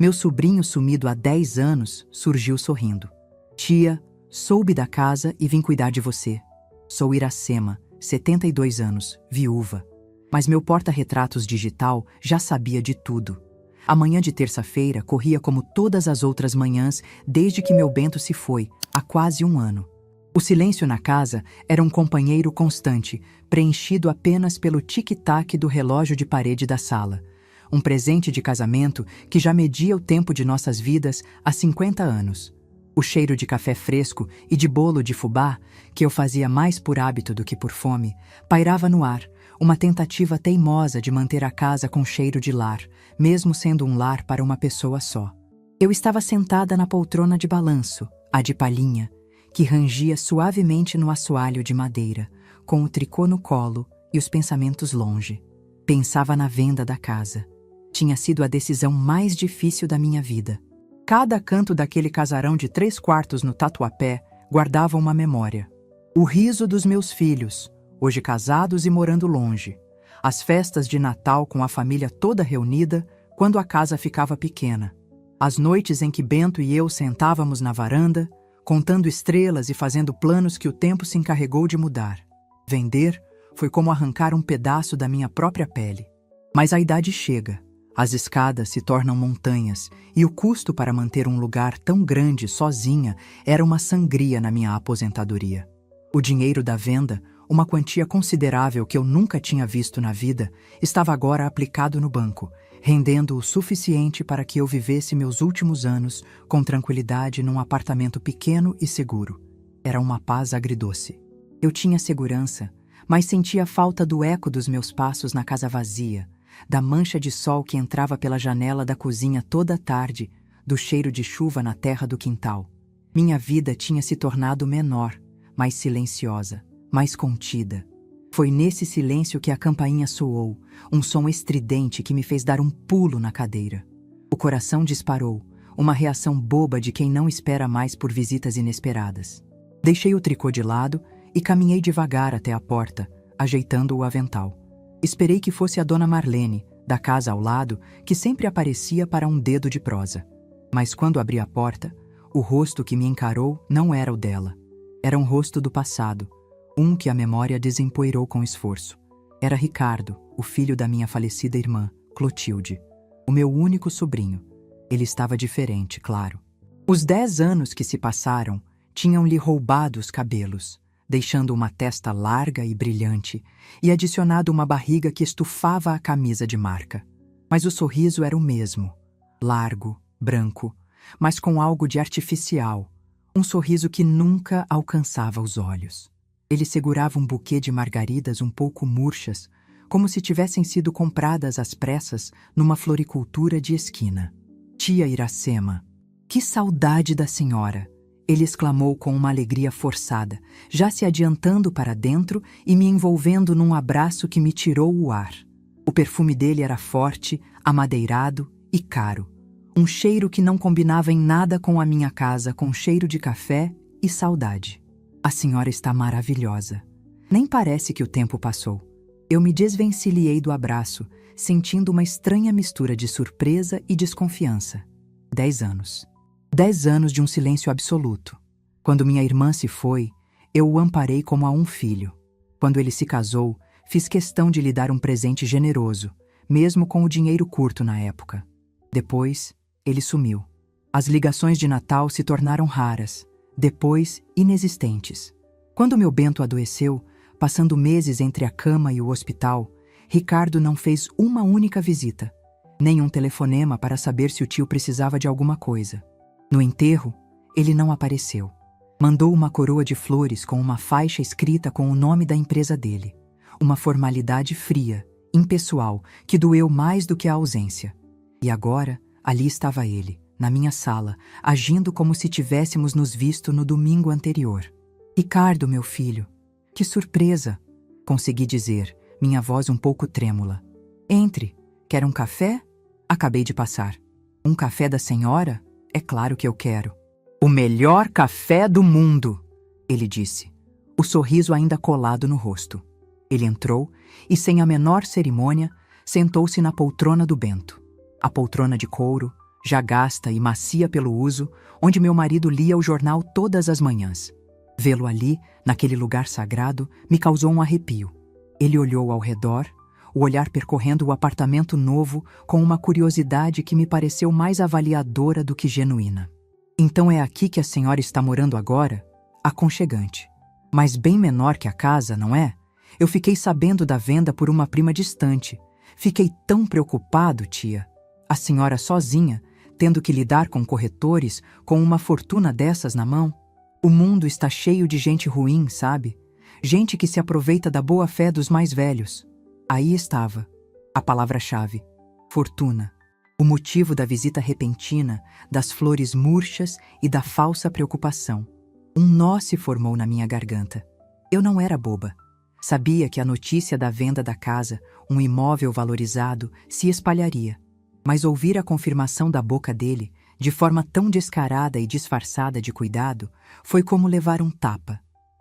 Meu sobrinho, sumido há 10 anos, surgiu sorrindo. Tia, soube da casa e vim cuidar de você. Sou Iracema, 72 anos, viúva. Mas meu porta-retratos digital já sabia de tudo. A manhã de terça-feira corria como todas as outras manhãs desde que meu Bento se foi, há quase um ano. O silêncio na casa era um companheiro constante, preenchido apenas pelo tic-tac do relógio de parede da sala. Um presente de casamento que já media o tempo de nossas vidas há 50 anos. O cheiro de café fresco e de bolo de fubá, que eu fazia mais por hábito do que por fome, pairava no ar, uma tentativa teimosa de manter a casa com cheiro de lar, mesmo sendo um lar para uma pessoa só. Eu estava sentada na poltrona de balanço, a de palhinha, que rangia suavemente no assoalho de madeira, com o tricô no colo e os pensamentos longe. Pensava na venda da casa. Tinha sido a decisão mais difícil da minha vida. Cada canto daquele casarão de 3 quartos no Tatuapé guardava uma memória. O riso dos meus filhos, hoje casados e morando longe. As festas de Natal com a família toda reunida, quando a casa ficava pequena. As noites em que Bento e eu sentávamos na varanda, contando estrelas e fazendo planos que o tempo se encarregou de mudar. Vender foi como arrancar um pedaço da minha própria pele. Mas a idade chega. As escadas se tornam montanhas e o custo para manter um lugar tão grande sozinha era uma sangria na minha aposentadoria. O dinheiro da venda, uma quantia considerável que eu nunca tinha visto na vida, estava agora aplicado no banco, rendendo o suficiente para que eu vivesse meus últimos anos com tranquilidade num apartamento pequeno e seguro. Era uma paz agridoce. Eu tinha segurança, mas sentia falta do eco dos meus passos na casa vazia, da mancha de sol que entrava pela janela da cozinha toda a tarde, do cheiro de chuva na terra do quintal. Minha vida tinha se tornado menor, mais silenciosa, mais contida. Foi nesse silêncio que a campainha soou, um som estridente que me fez dar um pulo na cadeira. O coração disparou, uma reação boba de quem não espera mais por visitas inesperadas. Deixei o tricô de lado e caminhei devagar até a porta, ajeitando o avental. Esperei que fosse a dona Marlene, da casa ao lado, que sempre aparecia para um dedo de prosa. Mas quando abri a porta, o rosto que me encarou não era o dela. Era um rosto do passado, um que a memória desempoeirou com esforço. Era Ricardo, o filho da minha falecida irmã, Clotilde, o meu único sobrinho. Ele estava diferente, claro. Os 10 anos que se passaram tinham-lhe roubado os cabelos, deixando uma testa larga e brilhante, e adicionado uma barriga que estufava a camisa de marca. Mas o sorriso era o mesmo, largo, branco, mas com algo de artificial, um sorriso que nunca alcançava os olhos. Ele segurava um buquê de margaridas um pouco murchas, como se tivessem sido compradas às pressas numa floricultura de esquina. Tia Iracema, que saudade da senhora! Ele exclamou com uma alegria forçada, já se adiantando para dentro e me envolvendo num abraço que me tirou o ar. O perfume dele era forte, amadeirado e caro. Um cheiro que não combinava em nada com a minha casa, com cheiro de café e saudade. A senhora está maravilhosa. Nem parece que o tempo passou. Eu me desvencilhei do abraço, sentindo uma estranha mistura de surpresa e desconfiança. 10 anos. 10 anos de um silêncio absoluto. Quando minha irmã se foi, eu o amparei como a um filho. Quando ele se casou, fiz questão de lhe dar um presente generoso, mesmo com o dinheiro curto na época. Depois, ele sumiu. As ligações de Natal se tornaram raras, depois inexistentes. Quando meu Bento adoeceu, passando meses entre a cama e o hospital, Ricardo não fez uma única visita, nem um telefonema para saber se o tio precisava de alguma coisa. No enterro, ele não apareceu. Mandou uma coroa de flores com uma faixa escrita com o nome da empresa dele. Uma formalidade fria, impessoal, que doeu mais do que a ausência. E agora, ali estava ele, na minha sala, agindo como se tivéssemos nos visto no domingo anterior. Ricardo, meu filho, que surpresa! Consegui dizer, minha voz um pouco trêmula. Entre, quer um café? Acabei de passar. Um café da senhora? É claro que eu quero. O melhor café do mundo, ele disse, o sorriso ainda colado no rosto. Ele entrou e, sem a menor cerimônia, sentou-se na poltrona do Bento. A poltrona de couro, já gasta e macia pelo uso, onde meu marido lia o jornal todas as manhãs. Vê-lo ali, naquele lugar sagrado, me causou um arrepio. Ele olhou ao redor, o olhar percorrendo o apartamento novo com uma curiosidade que me pareceu mais avaliadora do que genuína. Então é aqui que a senhora está morando agora? Aconchegante. Mas bem menor que a casa, não é? Eu fiquei sabendo da venda por uma prima distante. Fiquei tão preocupado, tia. A senhora sozinha, tendo que lidar com corretores, com uma fortuna dessas na mão. O mundo está cheio de gente ruim, sabe? Gente que se aproveita da boa-fé dos mais velhos. Aí estava, a palavra-chave: fortuna. O motivo da visita repentina, das flores murchas e da falsa preocupação. Um nó se formou na minha garganta. Eu não era boba. Sabia que a notícia da venda da casa, um imóvel valorizado, se espalharia. Mas ouvir a confirmação da boca dele, de forma tão descarada e disfarçada de cuidado, foi como levar um tapa.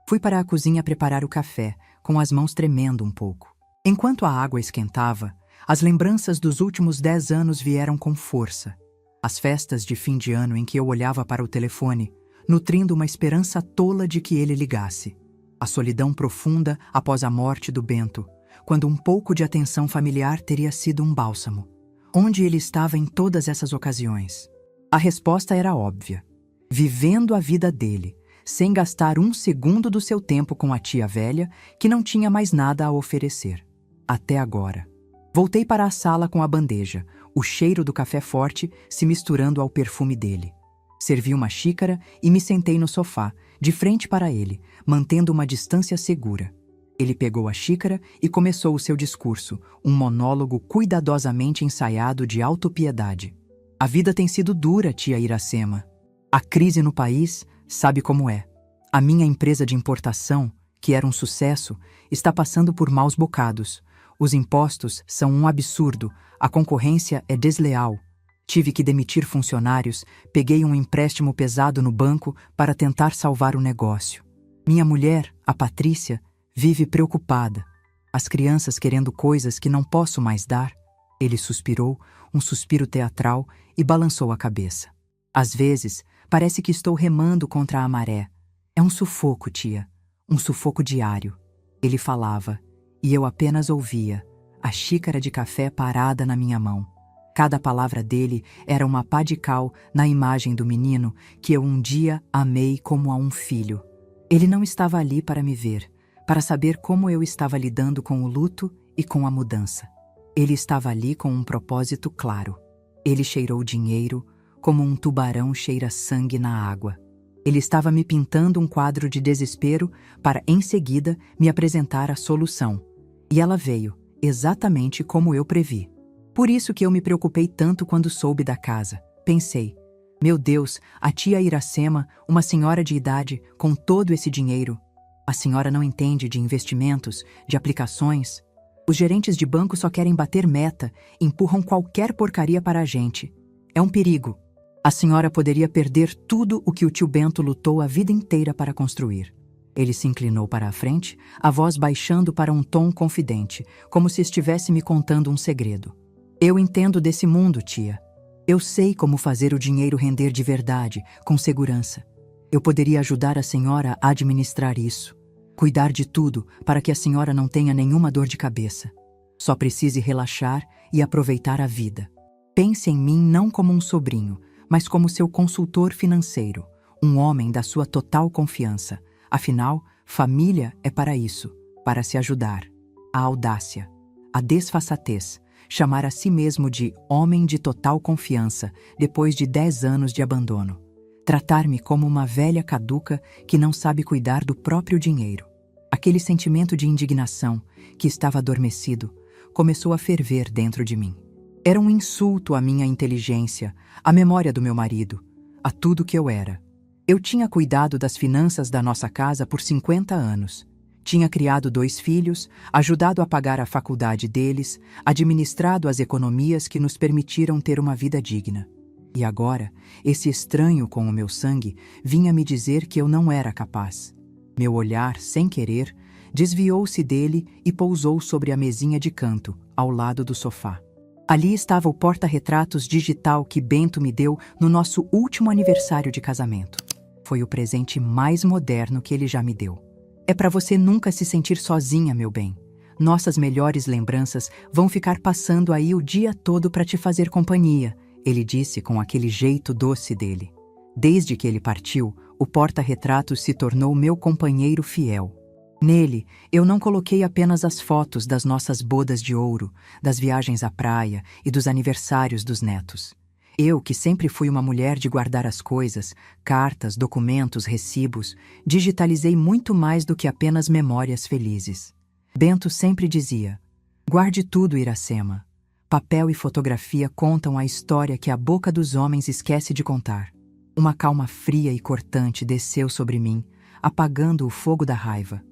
Fui para a cozinha preparar o café, com as mãos tremendo um pouco. Enquanto a água esquentava, as lembranças dos últimos 10 anos vieram com força. As festas de fim de ano em que eu olhava para o telefone, nutrindo uma esperança tola de que ele ligasse. A solidão profunda após a morte do Bento, quando um pouco de atenção familiar teria sido um bálsamo. Onde ele estava em todas essas ocasiões? A resposta era óbvia. Vivendo a vida dele, sem gastar um segundo do seu tempo com a tia velha, que não tinha mais nada a oferecer. Até agora. Voltei para a sala com a bandeja, o cheiro do café forte se misturando ao perfume dele. Servi uma xícara e me sentei no sofá, de frente para ele, mantendo uma distância segura. Ele pegou a xícara e começou o seu discurso, um monólogo cuidadosamente ensaiado de autopiedade. A vida tem sido dura, tia Iracema. A crise no país, sabe como é. A minha empresa de importação, que era um sucesso, está passando por maus bocados. Os impostos são um absurdo, a concorrência é desleal. Tive que demitir funcionários, peguei um empréstimo pesado no banco para tentar salvar o negócio. Minha mulher, a Patrícia, vive preocupada. As crianças querendo coisas que não posso mais dar. Ele suspirou, um suspiro teatral, e balançou a cabeça. Às vezes, parece que estou remando contra a maré. É um sufoco, tia. Um sufoco diário. Ele falava, e eu apenas ouvia, a xícara de café parada na minha mão. Cada palavra dele era uma pá de cal na imagem do menino que eu um dia amei como a um filho. Ele não estava ali para me ver, para saber como eu estava lidando com o luto e com a mudança. Ele estava ali com um propósito claro. Ele cheirou dinheiro como um tubarão cheira sangue na água. Ele estava me pintando um quadro de desespero para, em seguida, me apresentar a solução. E ela veio, exatamente como eu previ. Por isso que eu me preocupei tanto quando soube da casa. Pensei, meu Deus, a tia Iracema, uma senhora de idade, com todo esse dinheiro. A senhora não entende de investimentos, de aplicações. Os gerentes de banco só querem bater meta, empurram qualquer porcaria para a gente. É um perigo. A senhora poderia perder tudo o que o tio Bento lutou a vida inteira para construir. Ele se inclinou para a frente, a voz baixando para um tom confidente, como se estivesse me contando um segredo. Eu entendo desse mundo, tia. Eu sei como fazer o dinheiro render de verdade, com segurança. Eu poderia ajudar a senhora a administrar isso. Cuidar de tudo para que a senhora não tenha nenhuma dor de cabeça. Só precise relaxar e aproveitar a vida. Pense em mim não como um sobrinho, mas como seu consultor financeiro, um homem da sua total confiança. Afinal, família é para isso, para se ajudar. A audácia, a desfaçatez, chamar a si mesmo de homem de total confiança depois de 10 anos de abandono. Tratar-me como uma velha caduca que não sabe cuidar do próprio dinheiro. Aquele sentimento de indignação, que estava adormecido, começou a ferver dentro de mim. Era um insulto à minha inteligência, à memória do meu marido, a tudo que eu era. Eu tinha cuidado das finanças da nossa casa por 50 anos. Tinha criado 2 filhos, ajudado a pagar a faculdade deles, administrado as economias que nos permitiram ter uma vida digna. E agora, esse estranho com o meu sangue vinha me dizer que eu não era capaz. Meu olhar, sem querer, desviou-se dele e pousou sobre a mesinha de canto, ao lado do sofá. Ali estava o porta-retratos digital que Bento me deu no nosso último aniversário de casamento. Foi o presente mais moderno que ele já me deu. É para você nunca se sentir sozinha, meu bem. Nossas melhores lembranças vão ficar passando aí o dia todo para te fazer companhia, ele disse com aquele jeito doce dele. Desde que ele partiu, o porta-retratos se tornou meu companheiro fiel. Nele, eu não coloquei apenas as fotos das nossas bodas de ouro, das viagens à praia e dos aniversários dos netos. Eu, que sempre fui uma mulher de guardar as coisas, cartas, documentos, recibos, digitalizei muito mais do que apenas memórias felizes. Bento sempre dizia: guarde tudo, Iracema. Papel e fotografia contam a história que a boca dos homens esquece de contar. Uma calma fria e cortante desceu sobre mim, apagando o fogo da raiva.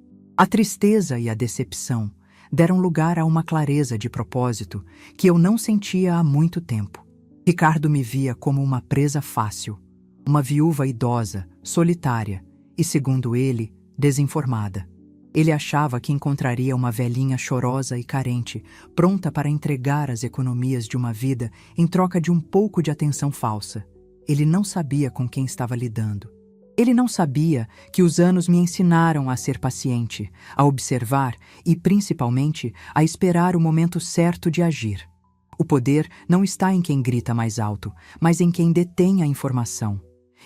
A tristeza e a decepção deram lugar a uma clareza de propósito que eu não sentia há muito tempo. Ricardo me via como uma presa fácil, uma viúva idosa, solitária e, segundo ele, desinformada. Ele achava que encontraria uma velhinha chorosa e carente, pronta para entregar as economias de uma vida em troca de um pouco de atenção falsa. Ele não sabia com quem estava lidando. Ele não sabia que os anos me ensinaram a ser paciente, a observar e, principalmente, a esperar o momento certo de agir. O poder não está em quem grita mais alto, mas em quem detém a informação.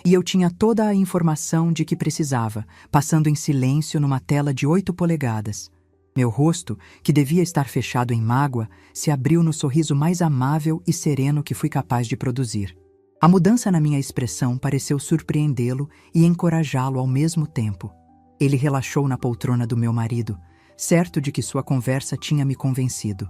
E eu tinha toda a informação de que precisava, passando em silêncio numa tela de 8 polegadas. Meu rosto, que devia estar fechado em mágoa, se abriu no sorriso mais amável e sereno que fui capaz de produzir. A mudança na minha expressão pareceu surpreendê-lo e encorajá-lo ao mesmo tempo. Ele relaxou na poltrona do meu marido, certo de que sua conversa tinha me convencido.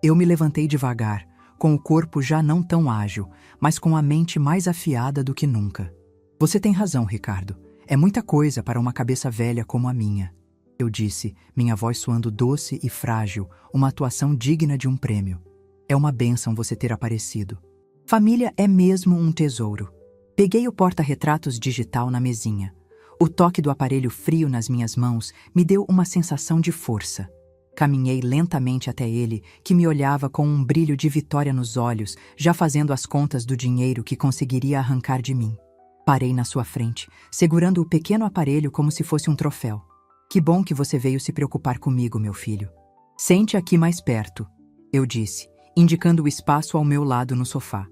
Eu me levantei devagar, com o corpo já não tão ágil, mas com a mente mais afiada do que nunca. Você tem razão, Ricardo. É muita coisa para uma cabeça velha como a minha. Eu disse, minha voz soando doce e frágil, uma atuação digna de um prêmio. É uma bênção você ter aparecido. Família é mesmo um tesouro. Peguei o porta-retratos digital na mesinha. O toque do aparelho frio nas minhas mãos me deu uma sensação de força. Caminhei lentamente até ele, que me olhava com um brilho de vitória nos olhos, já fazendo as contas do dinheiro que conseguiria arrancar de mim. Parei na sua frente, segurando o pequeno aparelho como se fosse um troféu. Que bom que você veio se preocupar comigo, meu filho. Sente aqui mais perto, eu disse, indicando o espaço ao meu lado no sofá.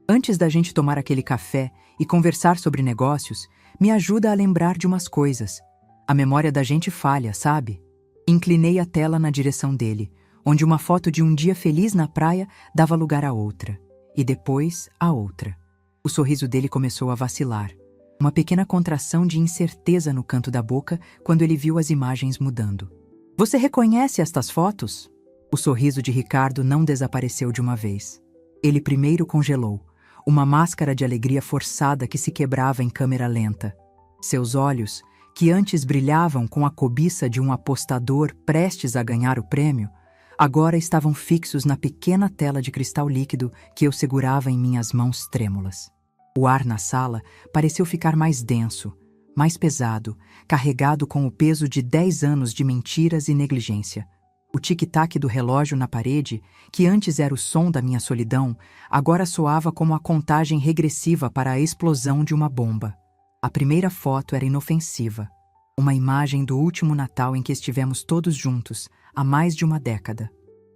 Antes da gente tomar aquele café e conversar sobre negócios, me ajuda a lembrar de umas coisas. A memória da gente falha, sabe? Inclinei a tela na direção dele, onde uma foto de um dia feliz na praia dava lugar a outra, e depois a outra. O sorriso dele começou a vacilar. Uma pequena contração de incerteza no canto da boca quando ele viu as imagens mudando. Você reconhece estas fotos? O sorriso de Ricardo não desapareceu de uma vez. Ele primeiro congelou, uma máscara de alegria forçada que se quebrava em câmera lenta. Seus olhos, que antes brilhavam com a cobiça de um apostador prestes a ganhar o prêmio, agora estavam fixos na pequena tela de cristal líquido que eu segurava em minhas mãos trêmulas. O ar na sala pareceu ficar mais denso, mais pesado, carregado com o peso de 10 anos de mentiras e negligência. O tic-tac do relógio na parede, que antes era o som da minha solidão, agora soava como a contagem regressiva para a explosão de uma bomba. A primeira foto era inofensiva. Uma imagem do último Natal em que estivemos todos juntos, há mais de uma década.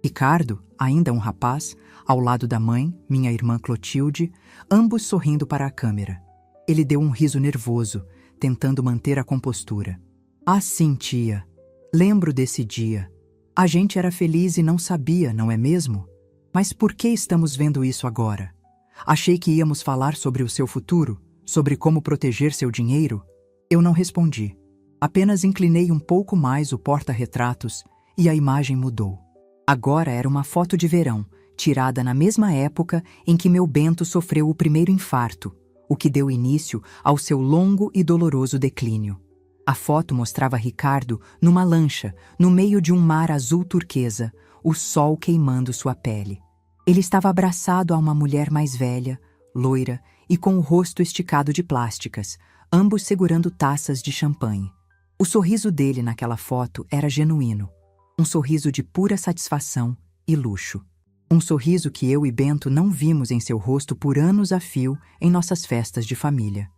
Ricardo, ainda um rapaz, ao lado da mãe, minha irmã Clotilde, ambos sorrindo para a câmera. Ele deu um riso nervoso, tentando manter a compostura. Ah, sim, tia. Lembro desse dia. A gente era feliz e não sabia, não é mesmo? Mas por que estamos vendo isso agora? Achei que íamos falar sobre o seu futuro, sobre como proteger seu dinheiro. Eu não respondi. Apenas inclinei um pouco mais o porta-retratos e a imagem mudou. Agora era uma foto de verão, tirada na mesma época em que meu Bento sofreu o primeiro infarto, o que deu início ao seu longo e doloroso declínio. A foto mostrava Ricardo numa lancha, no meio de um mar azul turquesa, o sol queimando sua pele. Ele estava abraçado a uma mulher mais velha, loira e com o rosto esticado de plásticas, ambos segurando taças de champanhe. O sorriso dele naquela foto era genuíno, um sorriso de pura satisfação e luxo. Um sorriso que eu e Bento não vimos em seu rosto por anos a fio em nossas festas de família.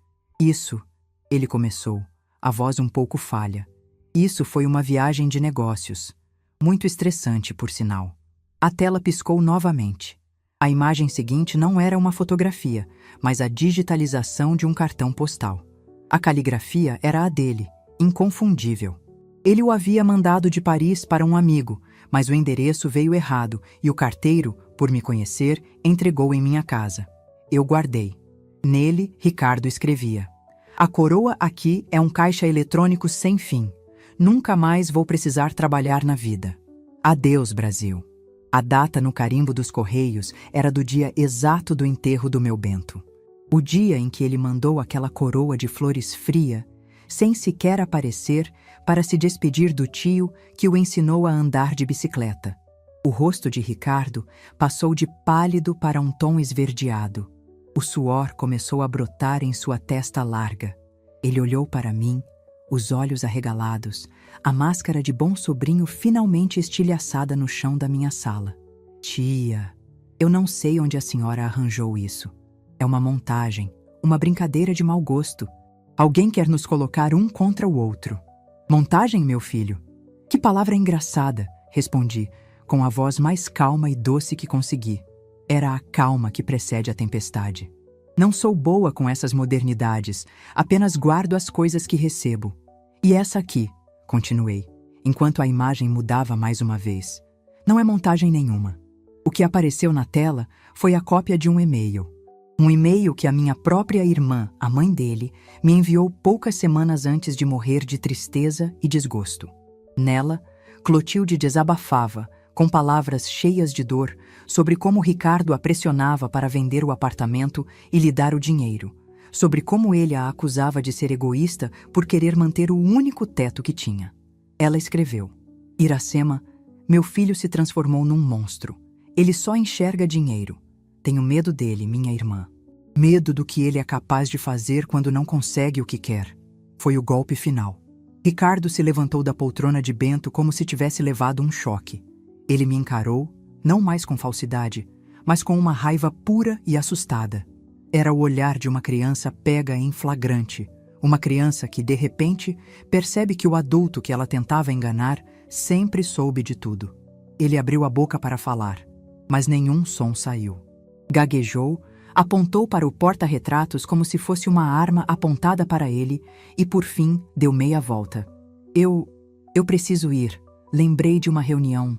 Isso, ele começou, a voz um pouco falha. Isso foi uma viagem de negócios. Muito estressante, por sinal. A tela piscou novamente. A imagem seguinte não era uma fotografia, mas a digitalização de um cartão postal. A caligrafia era a dele, inconfundível. Ele o havia mandado de Paris para um amigo, mas o endereço veio errado e o carteiro, por me conhecer, entregou em minha casa. Eu guardei. Nele, Ricardo escrevia: "A coroa aqui é um caixa eletrônico sem fim. Nunca mais vou precisar trabalhar na vida. Adeus, Brasil." A data no carimbo dos Correios era do dia exato do enterro do meu Bento. O dia em que ele mandou aquela coroa de flores fria, sem sequer aparecer, para se despedir do tio que o ensinou a andar de bicicleta. O rosto de Ricardo passou de pálido para um tom esverdeado. O suor começou a brotar em sua testa larga. Ele olhou para mim, os olhos arregalados, a máscara de bom sobrinho finalmente estilhaçada no chão da minha sala. "Tia, eu não sei onde a senhora arranjou isso. É uma montagem, uma brincadeira de mau gosto. Alguém quer nos colocar um contra o outro." "Montagem, meu filho? Que palavra engraçada", respondi, com a voz mais calma e doce que consegui. Era a calma que precede a tempestade. "Não sou boa com essas modernidades, apenas guardo as coisas que recebo. E essa aqui", continuei, enquanto a imagem mudava mais uma vez, "não é montagem nenhuma. O que apareceu na tela foi a cópia de um e-mail. Um e-mail que a minha própria irmã, a mãe dele, me enviou poucas semanas antes de morrer de tristeza e desgosto. Nela, Clotilde desabafava, com palavras cheias de dor, sobre como Ricardo a pressionava para vender o apartamento e lhe dar o dinheiro, sobre como ele a acusava de ser egoísta por querer manter o único teto que tinha. Ela escreveu: "Iracema, meu filho se transformou num monstro. Ele só enxerga dinheiro. Tenho medo dele, minha irmã. Medo do que ele é capaz de fazer quando não consegue o que quer." Foi o golpe final. Ricardo se levantou da poltrona de Bento como se tivesse levado um choque. Ele me encarou, não mais com falsidade, mas com uma raiva pura e assustada. Era o olhar de uma criança pega em flagrante, uma criança que, de repente, percebe que o adulto que ela tentava enganar sempre soube de tudo. Ele abriu a boca para falar, mas nenhum som saiu. Gaguejou, apontou para o porta-retratos como se fosse uma arma apontada para ele e, por fim, deu meia volta. Eu preciso ir. Lembrei de uma reunião.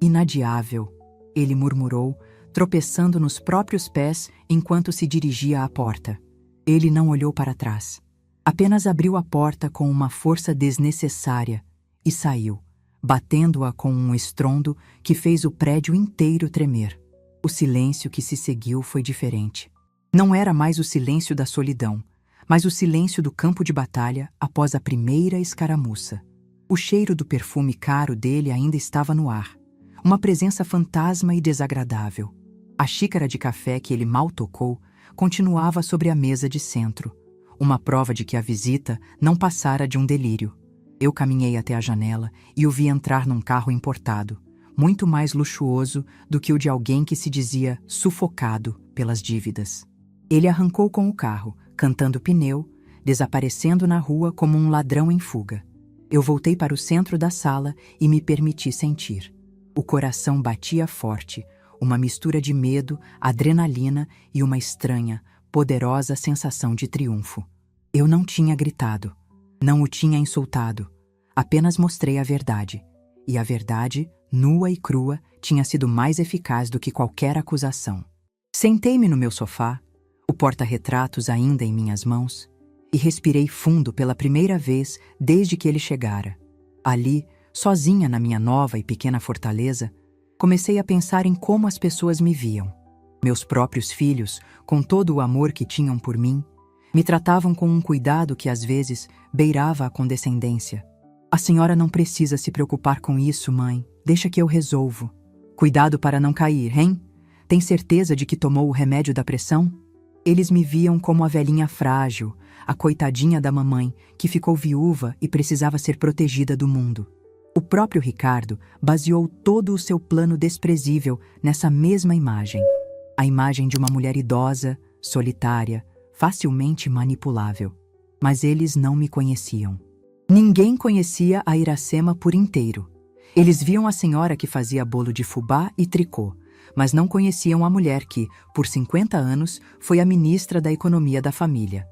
Inadiável", ele murmurou, tropeçando nos próprios pés enquanto se dirigia à porta. Ele não olhou para trás. Apenas abriu a porta com uma força desnecessária e saiu, batendo-a com um estrondo que fez o prédio inteiro tremer. O silêncio que se seguiu foi diferente. Não era mais o silêncio da solidão, mas o silêncio do campo de batalha após a primeira escaramuça. O cheiro do perfume caro dele ainda estava no ar, uma presença fantasma e desagradável. A xícara de café que ele mal tocou continuava sobre a mesa de centro, uma prova de que a visita não passara de um delírio. Eu caminhei até a janela e o vi entrar num carro importado, muito mais luxuoso do que o de alguém que se dizia sufocado pelas dívidas. Ele arrancou com o carro, cantando pneu, desaparecendo na rua como um ladrão em fuga. Eu voltei para o centro da sala e me permiti sentir. O coração batia forte, uma mistura de medo, adrenalina e uma estranha, poderosa sensação de triunfo. Eu não tinha gritado, não o tinha insultado, apenas mostrei a verdade. E a verdade, nua e crua, tinha sido mais eficaz do que qualquer acusação. Sentei-me no meu sofá, o porta-retratos ainda em minhas mãos, e respirei fundo pela primeira vez desde que ele chegara. Ali, sozinha na minha nova e pequena fortaleza, comecei a pensar em como as pessoas me viam. Meus próprios filhos, com todo o amor que tinham por mim, me tratavam com um cuidado que às vezes beirava a condescendência. "A senhora não precisa se preocupar com isso, mãe. Deixa que eu resolvo. Cuidado para não cair, hein? Tem certeza de que tomou o remédio da pressão?" Eles me viam como a velhinha frágil, a coitadinha da mamãe, que ficou viúva e precisava ser protegida do mundo. O próprio Ricardo baseou todo o seu plano desprezível nessa mesma imagem. A imagem de uma mulher idosa, solitária, facilmente manipulável. Mas eles não me conheciam. Ninguém conhecia a Iracema por inteiro. Eles viam a senhora que fazia bolo de fubá e tricô, mas não conheciam a mulher que, por 50 anos, foi a ministra da economia da família.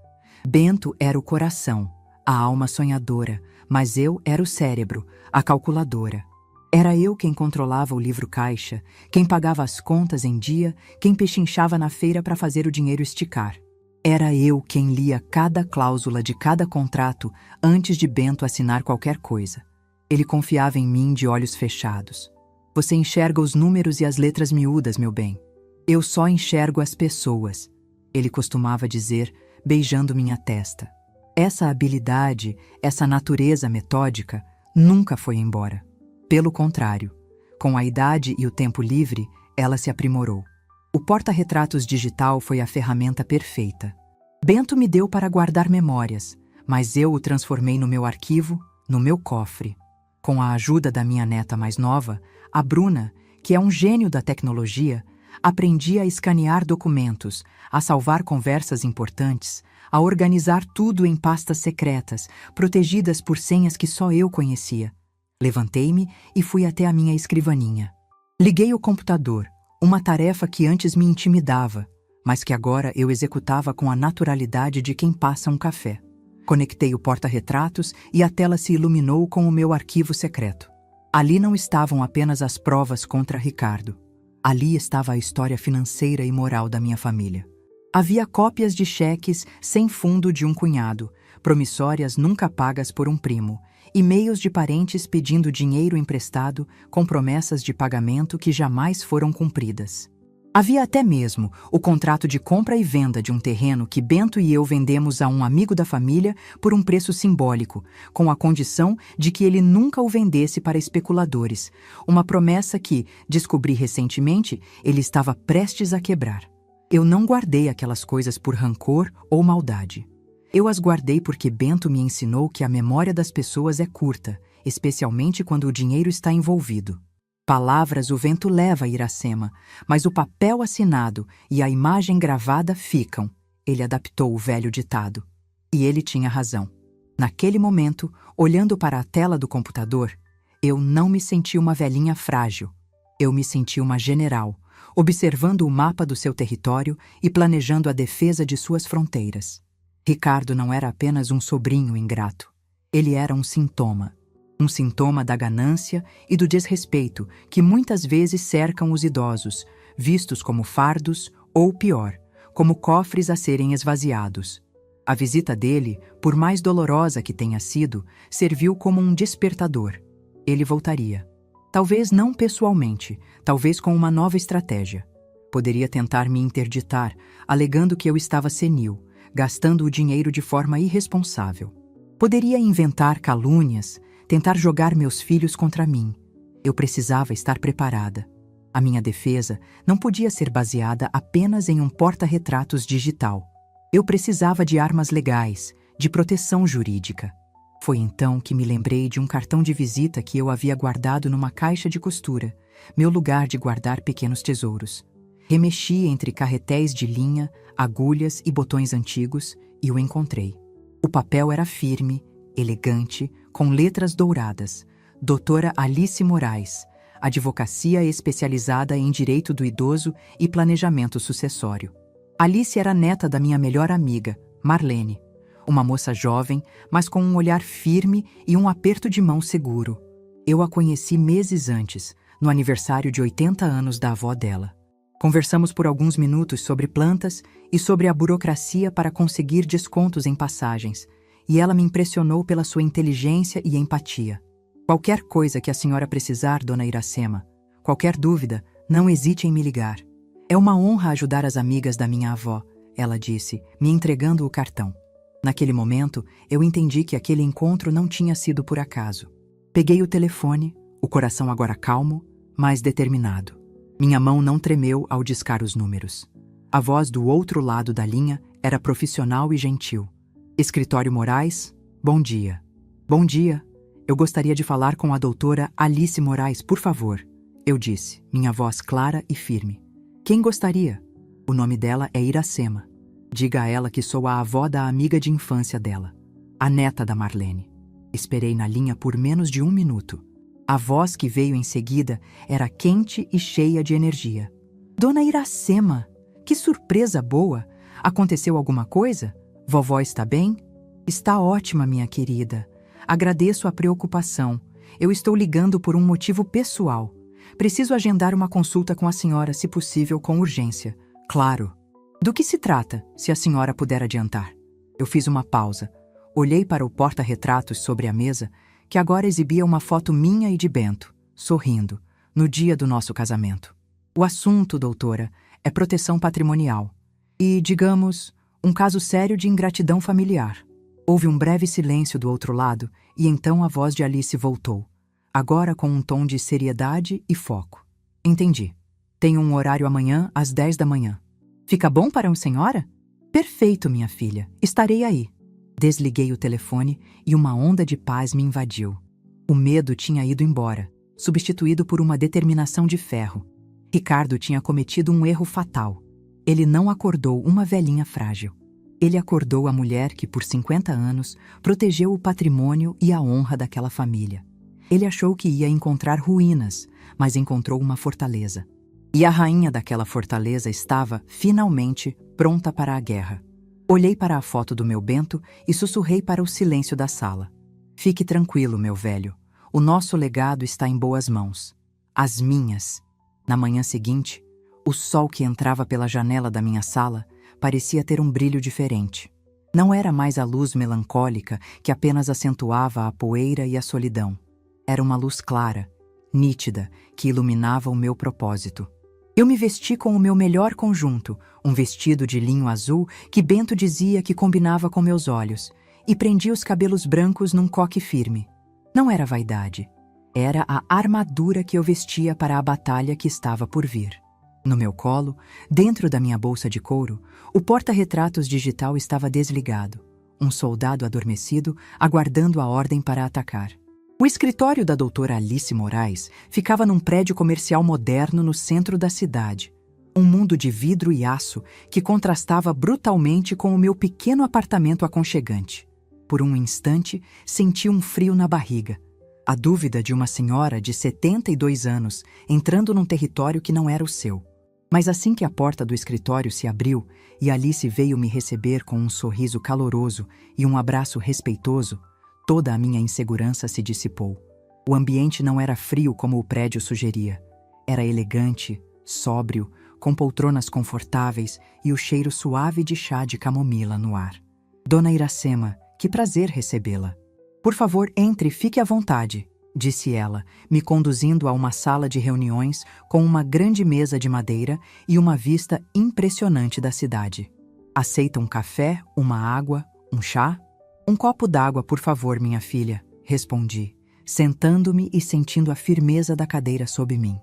Bento era o coração, a alma sonhadora, mas eu era o cérebro, a calculadora. Era eu quem controlava o livro-caixa, quem pagava as contas em dia, quem pechinchava na feira para fazer o dinheiro esticar. Era eu quem lia cada cláusula de cada contrato antes de Bento assinar qualquer coisa. Ele confiava em mim de olhos fechados. Você enxerga os números e as letras miúdas, meu bem. Eu só enxergo as pessoas, ele costumava dizer, beijando minha testa. Essa habilidade, essa natureza metódica, nunca foi embora. Pelo contrário, com a idade e o tempo livre, ela se aprimorou. O porta-retratos digital foi a ferramenta perfeita. Bento me deu para guardar memórias, mas eu o transformei no meu arquivo, no meu cofre. Com a ajuda da minha neta mais nova, a Bruna, que é um gênio da tecnologia, aprendi a escanear documentos, a salvar conversas importantes, a organizar tudo em pastas secretas, protegidas por senhas que só eu conhecia. Levantei-me e fui até a minha escrivaninha. Liguei o computador, uma tarefa que antes me intimidava, mas que agora eu executava com a naturalidade de quem passa um café. Conectei o porta-retratos e a tela se iluminou com o meu arquivo secreto. Ali não estavam apenas as provas contra Ricardo. Ali estava a história financeira e moral da minha família. Havia cópias de cheques sem fundo de um cunhado, promissórias nunca pagas por um primo, e-mails de parentes pedindo dinheiro emprestado com promessas de pagamento que jamais foram cumpridas. Havia até mesmo o contrato de compra e venda de um terreno que Bento e eu vendemos a um amigo da família por um preço simbólico, com a condição de que ele nunca o vendesse para especuladores, uma promessa que, descobri recentemente, ele estava prestes a quebrar. Eu não guardei aquelas coisas por rancor ou maldade. Eu as guardei porque Bento me ensinou que a memória das pessoas é curta, especialmente quando o dinheiro está envolvido. Palavras o vento leva, Iracema, mas o papel assinado e a imagem gravada ficam, ele adaptou o velho ditado. E ele tinha razão. Naquele momento, olhando para a tela do computador, eu não me senti uma velhinha frágil. Eu me senti uma general, observando o mapa do seu território e planejando a defesa de suas fronteiras. Ricardo não era apenas um sobrinho ingrato. Ele era um sintoma da ganância e do desrespeito que muitas vezes cercam os idosos, vistos como fardos ou, pior, como cofres a serem esvaziados. A visita dele, por mais dolorosa que tenha sido, serviu como um despertador. Ele voltaria. Talvez não pessoalmente, talvez com uma nova estratégia. Poderia tentar me interditar, alegando que eu estava senil, gastando o dinheiro de forma irresponsável. Poderia inventar calúnias, tentar jogar meus filhos contra mim. Eu precisava estar preparada. A minha defesa não podia ser baseada apenas em um porta-retratos digital. Eu precisava de armas legais, de proteção jurídica. Foi então que me lembrei de um cartão de visita que eu havia guardado numa caixa de costura, meu lugar de guardar pequenos tesouros. Remexi entre carretéis de linha, agulhas e botões antigos e o encontrei. O papel era firme, elegante, com letras douradas. Doutora Alice Moraes, advocacia especializada em direito do idoso e planejamento sucessório. Alice era neta da minha melhor amiga, Marlene, uma moça jovem, mas com um olhar firme e um aperto de mão seguro. Eu a conheci meses antes, no aniversário de 80 anos da avó dela. Conversamos por alguns minutos sobre plantas e sobre a burocracia para conseguir descontos em passagens, e ela me impressionou pela sua inteligência e empatia. Qualquer coisa que a senhora precisar, dona Iracema, qualquer dúvida, não hesite em me ligar. É uma honra ajudar as amigas da minha avó, ela disse, me entregando o cartão. Naquele momento, eu entendi que aquele encontro não tinha sido por acaso. Peguei o telefone, o coração agora calmo, mas determinado. Minha mão não tremeu ao discar os números. A voz do outro lado da linha era profissional e gentil. Escritório Moraes, bom dia. Bom dia, Eu gostaria de falar com a doutora Alice Moraes, por favor. Eu disse, minha voz clara e firme. Quem gostaria? O nome dela é Iracema. Diga a ela que sou a avó da amiga de infância dela, a neta da Marlene. Esperei na linha por menos de 1 minuto. A voz que veio em seguida era quente e cheia de energia. Dona Iracema, que surpresa boa! Aconteceu alguma coisa? Vovó está bem? Está ótima, minha querida. Agradeço a preocupação. Eu estou ligando por um motivo pessoal. Preciso agendar uma consulta com a senhora, se possível, com urgência. Claro. Do que se trata, se a senhora puder adiantar? Eu fiz uma pausa. Olhei para o porta-retratos sobre a mesa, que agora exibia uma foto minha e de Bento, sorrindo, no dia do nosso casamento. O assunto, doutora, é proteção patrimonial. E, digamos, um caso sério de ingratidão familiar. Houve um breve silêncio do outro lado, e então a voz de Alice voltou, agora com um tom de seriedade e foco. Entendi. Tenho um horário amanhã às 10 da manhã. Fica bom para uma senhora? Perfeito, minha filha. Estarei aí. Desliguei o telefone e uma onda de paz me invadiu. O medo tinha ido embora, substituído por uma determinação de ferro. Ricardo tinha cometido um erro fatal. Ele não acordou uma velhinha frágil. Ele acordou a mulher que, por 50 anos, protegeu o patrimônio e a honra daquela família. Ele achou que ia encontrar ruínas, mas encontrou uma fortaleza. E a rainha daquela fortaleza estava, finalmente, pronta para a guerra. Olhei para a foto do meu Bento e sussurrei para o silêncio da sala. Fique tranquilo, meu velho. O nosso legado está em boas mãos. As minhas. Na manhã seguinte, o sol que entrava pela janela da minha sala parecia ter um brilho diferente. Não era mais a luz melancólica que apenas acentuava a poeira e a solidão. Era uma luz clara, nítida, que iluminava o meu propósito. Eu me vesti com o meu melhor conjunto, um vestido de linho azul que Bento dizia que combinava com meus olhos, e prendi os cabelos brancos num coque firme. Não era vaidade. Era a armadura que eu vestia para a batalha que estava por vir. No meu colo, dentro da minha bolsa de couro, o porta-retratos digital estava desligado. Um soldado adormecido, aguardando a ordem para atacar. O escritório da doutora Alice Moraes ficava num prédio comercial moderno no centro da cidade. Um mundo de vidro e aço que contrastava brutalmente com o meu pequeno apartamento aconchegante. Por um instante, senti um frio na barriga. A dúvida de uma senhora de 72 anos entrando num território que não era o seu. Mas assim que a porta do escritório se abriu e Alice veio me receber com um sorriso caloroso e um abraço respeitoso, toda a minha insegurança se dissipou. O ambiente não era frio como o prédio sugeria. Era elegante, sóbrio, com poltronas confortáveis e o cheiro suave de chá de camomila no ar. Dona Iracema, que prazer recebê-la. Por favor, entre e fique à vontade, disse ela, me conduzindo a uma sala de reuniões com uma grande mesa de madeira e uma vista impressionante da cidade. Aceita um café, uma água, um chá? Um copo d'água, por favor, minha filha, respondi, sentando-me e sentindo a firmeza da cadeira sob mim.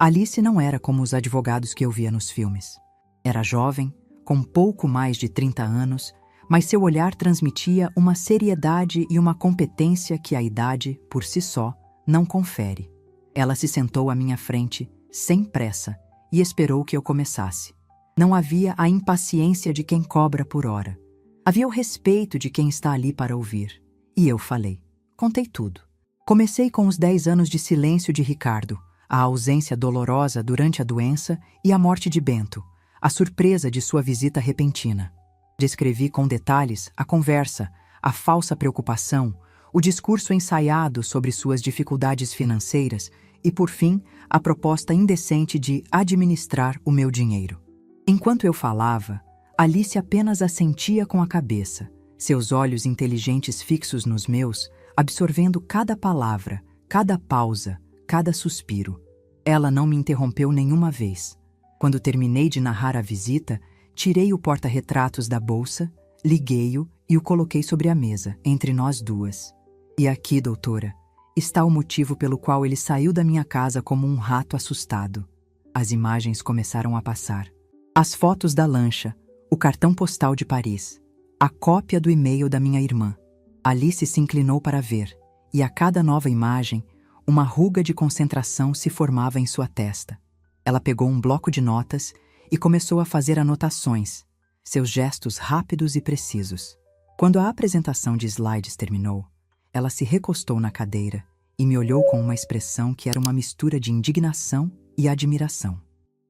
Alice não era como os advogados que eu via nos filmes. Era jovem, com pouco mais de 30 anos, mas seu olhar transmitia uma seriedade e uma competência que a idade, por si só, não confere. Ela se sentou à minha frente, sem pressa, e esperou que eu começasse. Não havia a impaciência de quem cobra por hora. Havia o respeito de quem está ali para ouvir. E eu falei. Contei tudo. Comecei com os 10 anos de silêncio de Ricardo, a ausência dolorosa durante a doença e a morte de Bento, a surpresa de sua visita repentina. Descrevi com detalhes a conversa, a falsa preocupação, o discurso ensaiado sobre suas dificuldades financeiras e, por fim, a proposta indecente de administrar o meu dinheiro. Enquanto eu falava, Alice apenas assentia com a cabeça, seus olhos inteligentes fixos nos meus, absorvendo cada palavra, cada pausa, cada suspiro. Ela não me interrompeu nenhuma vez. Quando terminei de narrar a visita, tirei o porta-retratos da bolsa, liguei-o e o coloquei sobre a mesa, entre nós duas. E aqui, doutora, está o motivo pelo qual ele saiu da minha casa como um rato assustado. As imagens começaram a passar. As fotos da lancha, o cartão postal de Paris, a cópia do e-mail da minha irmã. Alice se inclinou para ver, e a cada nova imagem, uma ruga de concentração se formava em sua testa. Ela pegou um bloco de notas e começou a fazer anotações, seus gestos rápidos e precisos. Quando a apresentação de slides terminou, ela se recostou na cadeira e me olhou com uma expressão que era uma mistura de indignação e admiração.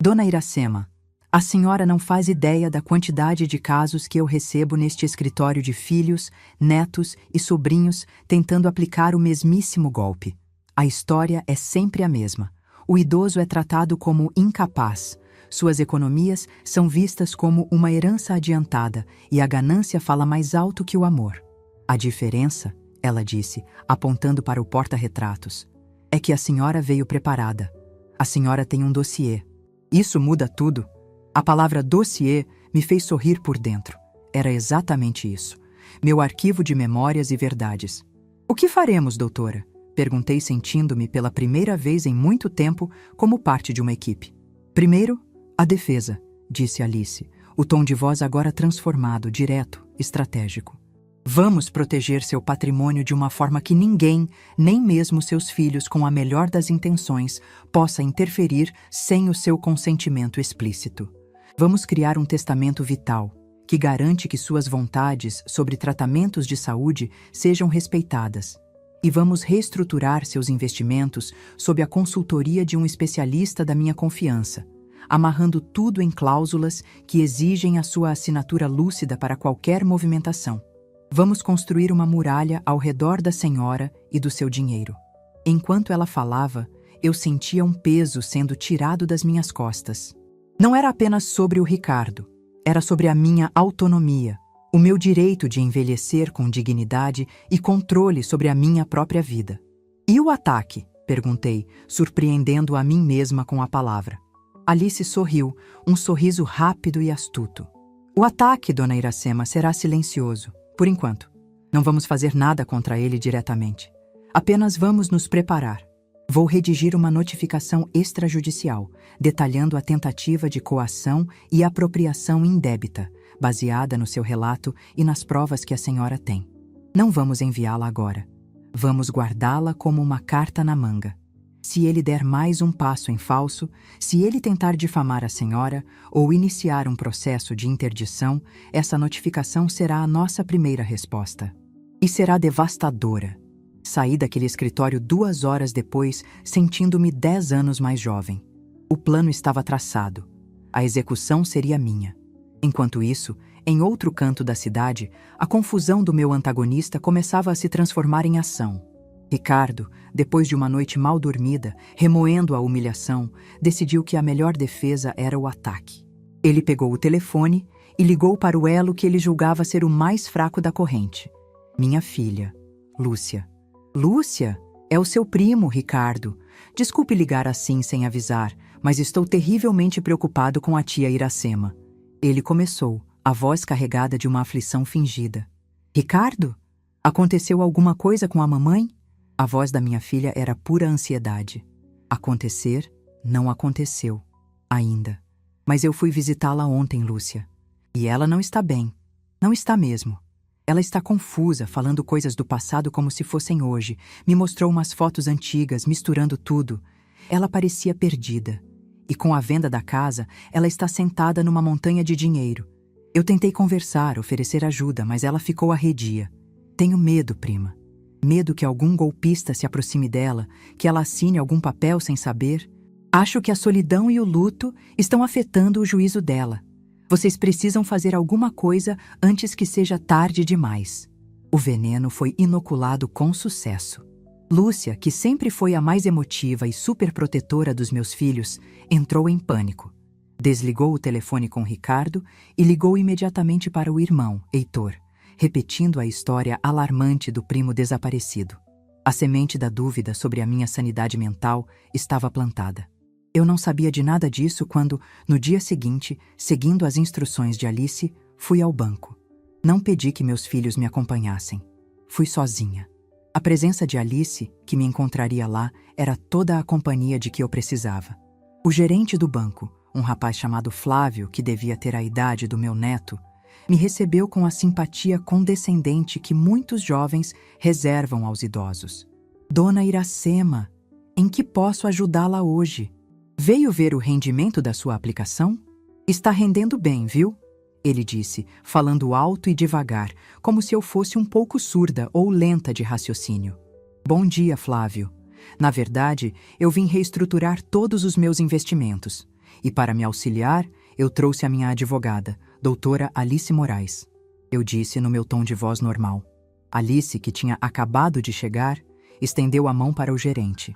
Dona Iracema, a senhora não faz ideia da quantidade de casos que eu recebo neste escritório de filhos, netos e sobrinhos tentando aplicar o mesmíssimo golpe. A história é sempre a mesma. O idoso é tratado como incapaz. Suas economias são vistas como uma herança adiantada e a ganância fala mais alto que o amor. A diferença, ela disse, apontando para o porta-retratos, é que a senhora veio preparada. A senhora tem um dossiê. Isso muda tudo. A palavra dossiê me fez sorrir por dentro. Era exatamente isso. Meu arquivo de memórias e verdades. O que faremos, doutora? Perguntei sentindo-me pela primeira vez em muito tempo como parte de uma equipe. Primeiro, a defesa, disse Alice, o tom de voz agora transformado, direto, estratégico. Vamos proteger seu patrimônio de uma forma que ninguém, nem mesmo seus filhos com a melhor das intenções, possa interferir sem o seu consentimento explícito. Vamos criar um testamento vital, que garante que suas vontades sobre tratamentos de saúde sejam respeitadas. E vamos reestruturar seus investimentos sob a consultoria de um especialista da minha confiança, amarrando tudo em cláusulas que exigem a sua assinatura lúcida para qualquer movimentação. Vamos construir uma muralha ao redor da senhora e do seu dinheiro. Enquanto ela falava, eu sentia um peso sendo tirado das minhas costas. Não era apenas sobre o Ricardo, era sobre a minha autonomia, o meu direito de envelhecer com dignidade e controle sobre a minha própria vida. E o ataque? Perguntei, surpreendendo a mim mesma com a palavra. Alice sorriu, um sorriso rápido e astuto. O ataque, dona Iracema, será silencioso, por enquanto. Não vamos fazer nada contra ele diretamente. Apenas vamos nos preparar. Vou redigir uma notificação extrajudicial, detalhando a tentativa de coação e apropriação indébita, baseada no seu relato e nas provas que a senhora tem. Não vamos enviá-la agora. Vamos guardá-la como uma carta na manga. Se ele der mais um passo em falso, se ele tentar difamar a senhora ou iniciar um processo de interdição, essa notificação será a nossa primeira resposta. E será devastadora. Saí daquele escritório 2 horas depois, sentindo-me 10 anos mais jovem. O plano estava traçado. A execução seria minha. Enquanto isso, em outro canto da cidade, a confusão do meu antagonista começava a se transformar em ação. Ricardo, depois de uma noite mal dormida, remoendo a humilhação, decidiu que a melhor defesa era o ataque. Ele pegou o telefone e ligou para o elo que ele julgava ser o mais fraco da corrente. Minha filha, Lúcia. Lúcia? É o seu primo, Ricardo. Desculpe ligar assim sem avisar, mas estou terrivelmente preocupado com a tia Iracema. Ele começou, a voz carregada de uma aflição fingida. Ricardo? Aconteceu alguma coisa com a mamãe? A voz da minha filha era pura ansiedade. Acontecer, não aconteceu. Ainda. Mas eu fui visitá-la ontem, Lúcia. E ela não está bem. Não está mesmo. Ela está confusa, falando coisas do passado como se fossem hoje. Me mostrou umas fotos antigas, misturando tudo. Ela parecia perdida. E com a venda da casa, ela está sentada numa montanha de dinheiro. Eu tentei conversar, oferecer ajuda, mas ela ficou arredia. Tenho medo, prima. Medo que algum golpista se aproxime dela, que ela assine algum papel sem saber. Acho que a solidão e o luto estão afetando o juízo dela. Vocês precisam fazer alguma coisa antes que seja tarde demais. O veneno foi inoculado com sucesso. Lúcia, que sempre foi a mais emotiva e superprotetora dos meus filhos, entrou em pânico. Desligou o telefone com Ricardo e ligou imediatamente para o irmão, Heitor, repetindo a história alarmante do primo desaparecido. A semente da dúvida sobre a minha sanidade mental estava plantada. Eu não sabia de nada disso quando, no dia seguinte, seguindo as instruções de Alice, fui ao banco. Não pedi que meus filhos me acompanhassem. Fui sozinha. A presença de Alice, que me encontraria lá, era toda a companhia de que eu precisava. O gerente do banco, um rapaz chamado Flávio, que devia ter a idade do meu neto, me recebeu com a simpatia condescendente que muitos jovens reservam aos idosos. Dona Iracema, em que posso ajudá-la hoje? Veio ver o rendimento da sua aplicação? Está rendendo bem, viu? Ele disse, falando alto e devagar, como se eu fosse um pouco surda ou lenta de raciocínio. Bom dia, Flávio. Na verdade, eu vim reestruturar todos os meus investimentos. E para me auxiliar, eu trouxe a minha advogada, doutora Alice Moraes. Eu disse no meu tom de voz normal. Alice, que tinha acabado de chegar, estendeu a mão para o gerente.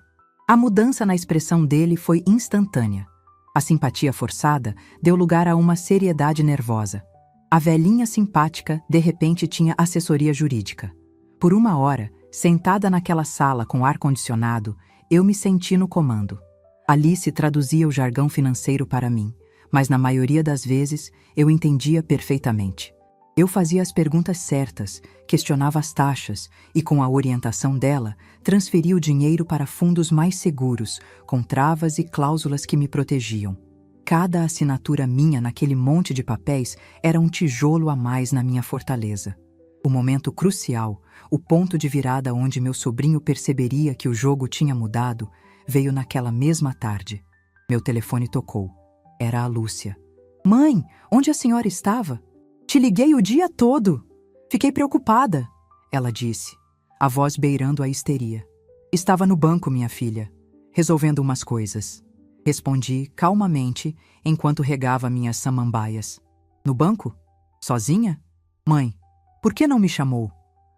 A mudança na expressão dele foi instantânea. A simpatia forçada deu lugar a uma seriedade nervosa. A velhinha simpática, de repente, tinha assessoria jurídica. Por uma hora, sentada naquela sala com ar-condicionado, eu me senti no comando. Alice traduzia o jargão financeiro para mim, mas na maioria das vezes eu entendia perfeitamente. Eu fazia as perguntas certas, questionava as taxas e, com a orientação dela, transferia o dinheiro para fundos mais seguros, com travas e cláusulas que me protegiam. Cada assinatura minha naquele monte de papéis era um tijolo a mais na minha fortaleza. O momento crucial, o ponto de virada onde meu sobrinho perceberia que o jogo tinha mudado, veio naquela mesma tarde. Meu telefone tocou. Era a Lúcia. Mãe, onde a senhora estava? Te liguei o dia todo. Fiquei preocupada, ela disse, a voz beirando a histeria. Estava no banco, minha filha, resolvendo umas coisas. Respondi calmamente enquanto regava minhas samambaias. No banco? Sozinha? Mãe, por que não me chamou?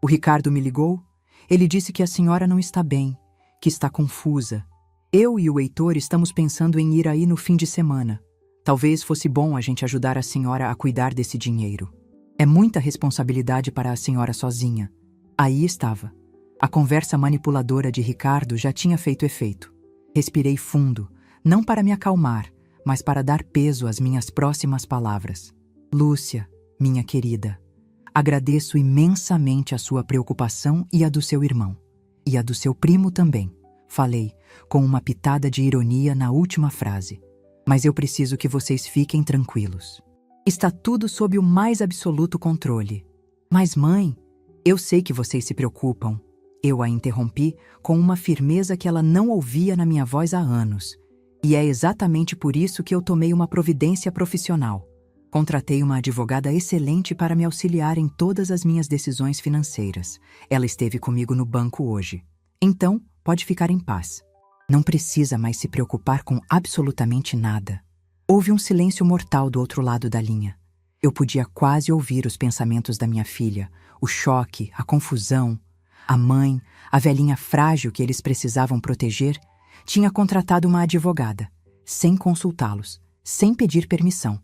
O Ricardo me ligou. Ele disse que a senhora não está bem, que está confusa. Eu e o Heitor estamos pensando em ir aí no fim de semana. Talvez fosse bom a gente ajudar a senhora a cuidar desse dinheiro. É muita responsabilidade para a senhora sozinha. Aí estava. A conversa manipuladora de Ricardo já tinha feito efeito. Respirei fundo, não para me acalmar, mas para dar peso às minhas próximas palavras. Lúcia, minha querida, agradeço imensamente a sua preocupação e a do seu irmão. E a do seu primo também. Falei, com uma pitada de ironia na última frase. Mas eu preciso que vocês fiquem tranquilos. Está tudo sob o mais absoluto controle. Mas, mãe, eu sei que vocês se preocupam. Eu a interrompi com uma firmeza que ela não ouvia na minha voz há anos. E é exatamente por isso que eu tomei uma providência profissional. Contratei uma advogada excelente para me auxiliar em todas as minhas decisões financeiras. Ela esteve comigo no banco hoje. Então, pode ficar em paz. Não precisa mais se preocupar com absolutamente nada. Houve um silêncio mortal do outro lado da linha. Eu podia quase ouvir os pensamentos da minha filha, o choque, a confusão. A mãe, a velhinha frágil que eles precisavam proteger, tinha contratado uma advogada, sem consultá-los, sem pedir permissão.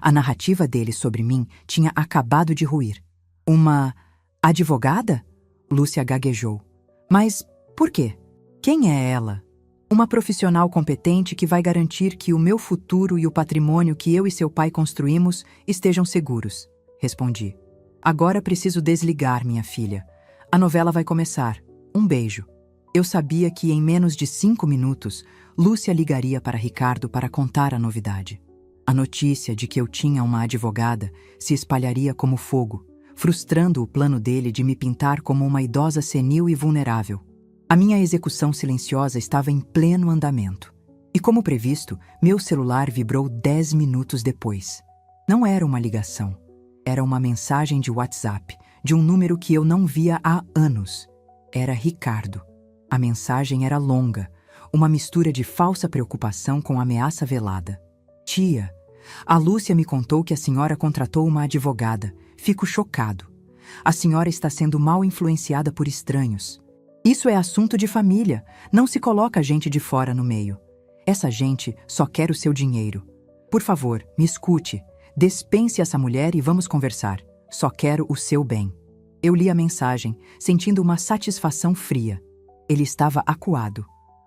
A narrativa deles sobre mim tinha acabado de ruir. Uma advogada? Lúcia gaguejou. Mas por quê? Quem é ela? Uma profissional competente que vai garantir que o meu futuro e o patrimônio que eu e seu pai construímos estejam seguros, respondi. Agora preciso desligar, minha filha. A novela vai começar. Um beijo. Eu sabia que em menos de 5 minutos, Lúcia ligaria para Ricardo para contar a novidade. A notícia de que eu tinha uma advogada se espalharia como fogo, frustrando o plano dele de me pintar como uma idosa senil e vulnerável. A minha execução silenciosa estava em pleno andamento. E como previsto, meu celular vibrou 10 minutos depois. Não era uma ligação. Era uma mensagem de WhatsApp, de um número que eu não via há anos. Era Ricardo. A mensagem era longa, uma mistura de falsa preocupação com ameaça velada. Tia, a Lúcia me contou que a senhora contratou uma advogada. Fico chocado. A senhora está sendo mal influenciada por estranhos. Isso é assunto de família, não se coloca gente de fora no meio. Essa gente só quer o seu dinheiro. Por favor, me escute, dispense essa mulher e vamos conversar. Só quero o seu bem. Eu li a mensagem, sentindo uma satisfação fria. Ele estava acuado.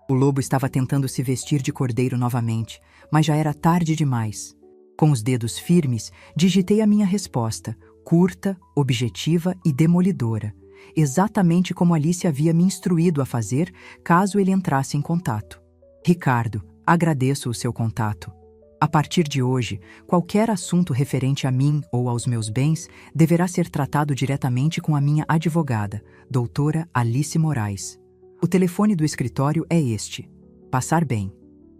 O lobo estava tentando se vestir de cordeiro novamente, mas já era tarde demais. Com os dedos firmes, digitei a minha resposta, curta, objetiva e demolidora. Exatamente como Alice havia me instruído a fazer caso ele entrasse em contato. Ricardo, agradeço o seu contato. A partir de hoje, qualquer assunto referente a mim ou aos meus bens deverá ser tratado diretamente com a minha advogada, doutora Alice Moraes. O telefone do escritório é este. Passar bem.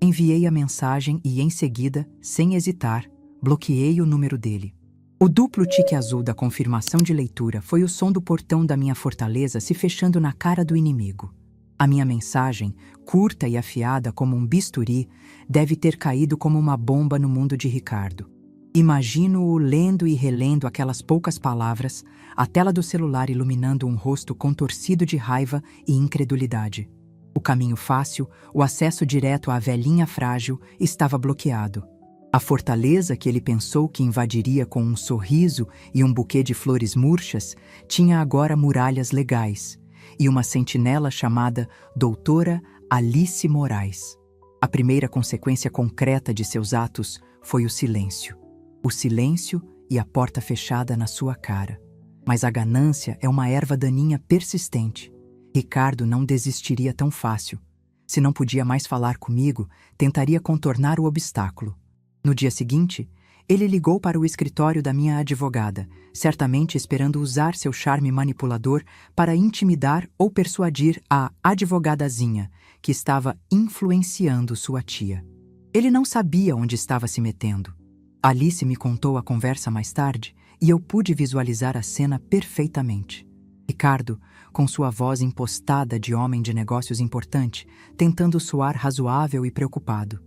Enviei a mensagem e, em seguida, sem hesitar, bloqueei o número dele. O duplo tique azul da confirmação de leitura foi o som do portão da minha fortaleza se fechando na cara do inimigo. A minha mensagem, curta e afiada como um bisturi, deve ter caído como uma bomba no mundo de Ricardo. Imagino-o lendo e relendo aquelas poucas palavras, a tela do celular iluminando um rosto contorcido de raiva e incredulidade. O caminho fácil, o acesso direto à velhinha frágil, estava bloqueado. A fortaleza que ele pensou que invadiria com um sorriso e um buquê de flores murchas tinha agora muralhas legais e uma sentinela chamada Doutora Alice Moraes. A primeira consequência concreta de seus atos foi o silêncio. O silêncio e a porta fechada na sua cara. Mas a ganância é uma erva daninha persistente. Ricardo não desistiria tão fácil. Se não podia mais falar comigo, tentaria contornar o obstáculo. No dia seguinte, ele ligou para o escritório da minha advogada, certamente esperando usar seu charme manipulador para intimidar ou persuadir a advogadazinha, que estava influenciando sua tia. Ele não sabia onde estava se metendo. Alice me contou a conversa mais tarde e eu pude visualizar a cena perfeitamente. Ricardo, com sua voz impostada de homem de negócios importante, tentando soar razoável e preocupado.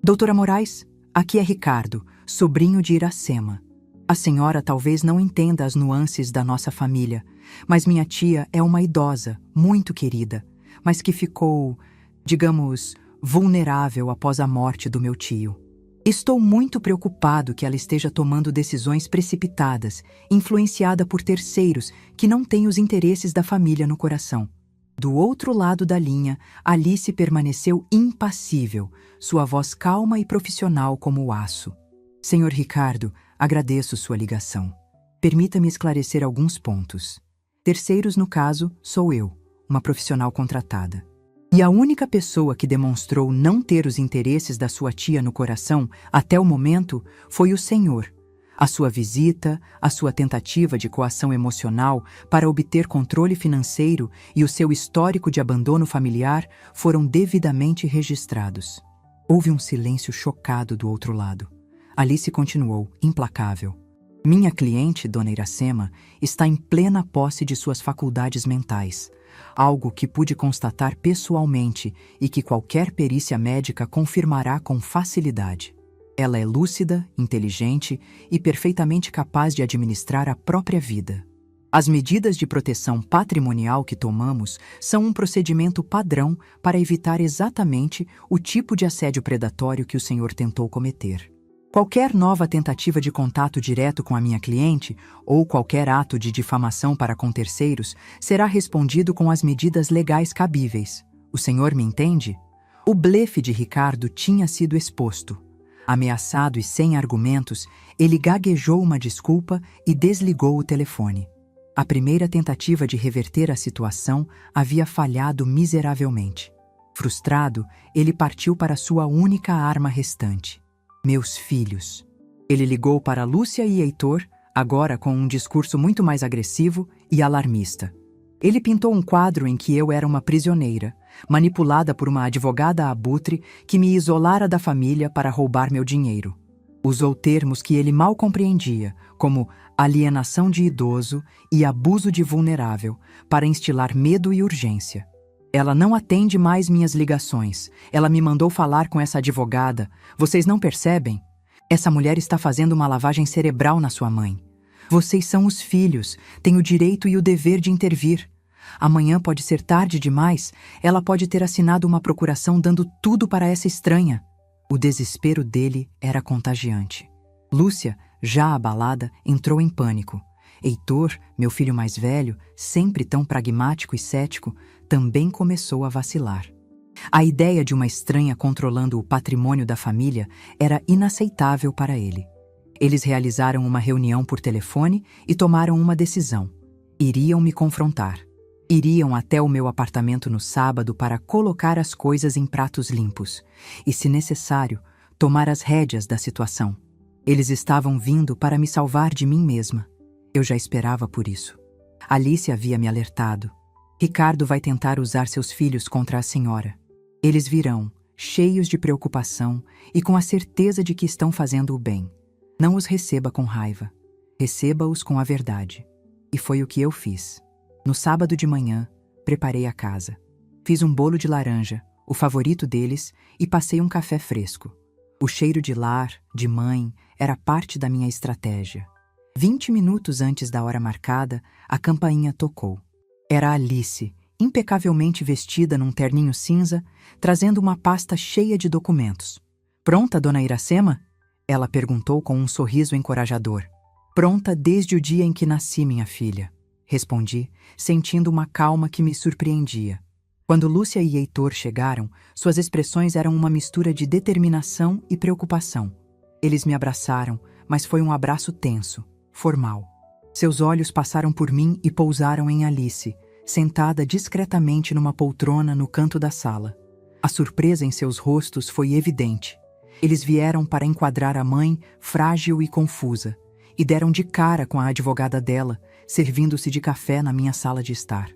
Doutora Moraes, aqui é Ricardo, sobrinho de Iracema. A senhora talvez não entenda as nuances da nossa família, mas minha tia é uma idosa, muito querida, mas que ficou, digamos, vulnerável após a morte do meu tio. Estou muito preocupado que ela esteja tomando decisões precipitadas, influenciada por terceiros que não têm os interesses da família no coração. Do outro lado da linha, Alice permaneceu impassível, sua voz calma e profissional como o aço. Senhor Ricardo, agradeço sua ligação. Permita-me esclarecer alguns pontos. Terceiros, no caso, sou eu, uma profissional contratada. E a única pessoa que demonstrou não ter os interesses da sua tia no coração, até o momento, foi o senhor. A sua visita, a sua tentativa de coação emocional para obter controle financeiro e o seu histórico de abandono familiar foram devidamente registrados. Houve um silêncio chocado do outro lado. Alice continuou, implacável. Minha cliente, Dona Iracema, está em plena posse de suas faculdades mentais, algo que pude constatar pessoalmente e que qualquer perícia médica confirmará com facilidade. Ela é lúcida, inteligente e perfeitamente capaz de administrar a própria vida. As medidas de proteção patrimonial que tomamos são um procedimento padrão para evitar exatamente o tipo de assédio predatório que o senhor tentou cometer. Qualquer nova tentativa de contato direto com a minha cliente ou qualquer ato de difamação para com terceiros será respondido com as medidas legais cabíveis. O senhor me entende? O blefe de Ricardo tinha sido exposto. Ameaçado e sem argumentos, ele gaguejou uma desculpa e desligou o telefone. A primeira tentativa de reverter a situação havia falhado miseravelmente. Frustrado, ele partiu para sua única arma restante. Meus filhos. Ele ligou para Lúcia e Heitor, agora com um discurso muito mais agressivo e alarmista. Ele pintou um quadro em que eu era uma prisioneira, manipulada por uma advogada abutre que me isolara da família para roubar meu dinheiro. Usou termos que ele mal compreendia, como alienação de idoso e abuso de vulnerável, para instilar medo e urgência. Ela não atende mais minhas ligações. Ela me mandou falar com essa advogada. Vocês não percebem? Essa mulher está fazendo uma lavagem cerebral na sua mãe. Vocês são os filhos, têm o direito e o dever de intervir. Amanhã pode ser tarde demais. Ela pode ter assinado uma procuração dando tudo para essa estranha. O desespero dele era contagiante. Lúcia, já abalada, entrou em pânico. Heitor, meu filho mais velho, sempre tão pragmático e cético, também começou a vacilar. A ideia de uma estranha controlando o patrimônio da família era inaceitável para ele. Eles realizaram uma reunião por telefone e tomaram uma decisão. Iriam me confrontar. Iriam até o meu apartamento no sábado para colocar as coisas em pratos limpos e, se necessário, tomar as rédeas da situação. Eles estavam vindo para me salvar de mim mesma. Eu já esperava por isso. Alice havia me alertado. Ricardo vai tentar usar seus filhos contra a senhora. Eles virão, cheios de preocupação e com a certeza de que estão fazendo o bem. Não os receba com raiva. Receba-os com a verdade. E foi o que eu fiz. No sábado de manhã, preparei a casa. Fiz um bolo de laranja, o favorito deles, e passei um café fresco. O cheiro de lar, de mãe, era parte da minha estratégia. 20 minutos antes da hora marcada, a campainha tocou. Era Alice, impecavelmente vestida num terninho cinza, trazendo uma pasta cheia de documentos. "Pronta, dona Iracema?" Ela perguntou com um sorriso encorajador. "Pronta desde o dia em que nasci, minha filha", respondi, sentindo uma calma que me surpreendia. Quando Lúcia e Heitor chegaram, suas expressões eram uma mistura de determinação e preocupação. Eles me abraçaram, mas foi um abraço tenso, formal. Seus olhos passaram por mim e pousaram em Alice, sentada discretamente numa poltrona no canto da sala. A surpresa em seus rostos foi evidente. Eles vieram para enquadrar a mãe, frágil e confusa, e deram de cara com a advogada dela, servindo-se de café na minha sala de estar.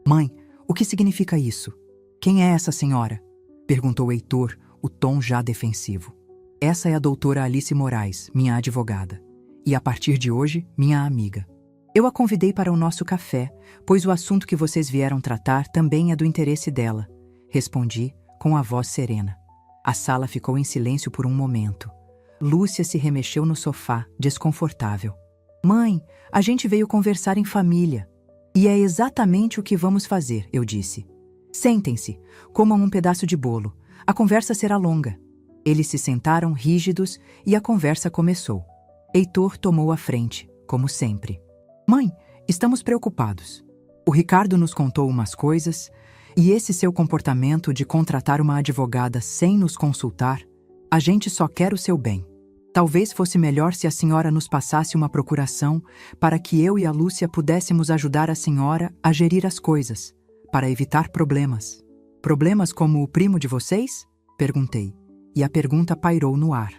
"Mãe, o que significa isso? Quem é essa senhora?" perguntou Heitor, o tom já defensivo. "Essa é a doutora Alice Moraes, minha advogada. E a partir de hoje, minha amiga. Eu a convidei para o nosso café, pois o assunto que vocês vieram tratar também é do interesse dela", respondi com a voz serena. A sala ficou em silêncio por um momento. Lúcia se remexeu no sofá, desconfortável. "Mãe, a gente veio conversar em família." "E é exatamente o que vamos fazer", eu disse. "Sentem-se, comam um pedaço de bolo. A conversa será longa." Eles se sentaram rígidos e a conversa começou. Heitor tomou a frente, como sempre. "Mãe, estamos preocupados. O Ricardo nos contou umas coisas, e esse seu comportamento de contratar uma advogada sem nos consultar, a gente só quer o seu bem. Talvez fosse melhor se a senhora nos passasse uma procuração para que eu e a Lúcia pudéssemos ajudar a senhora a gerir as coisas, para evitar problemas." "Problemas como o primo de vocês?" perguntei, e a pergunta pairou no ar.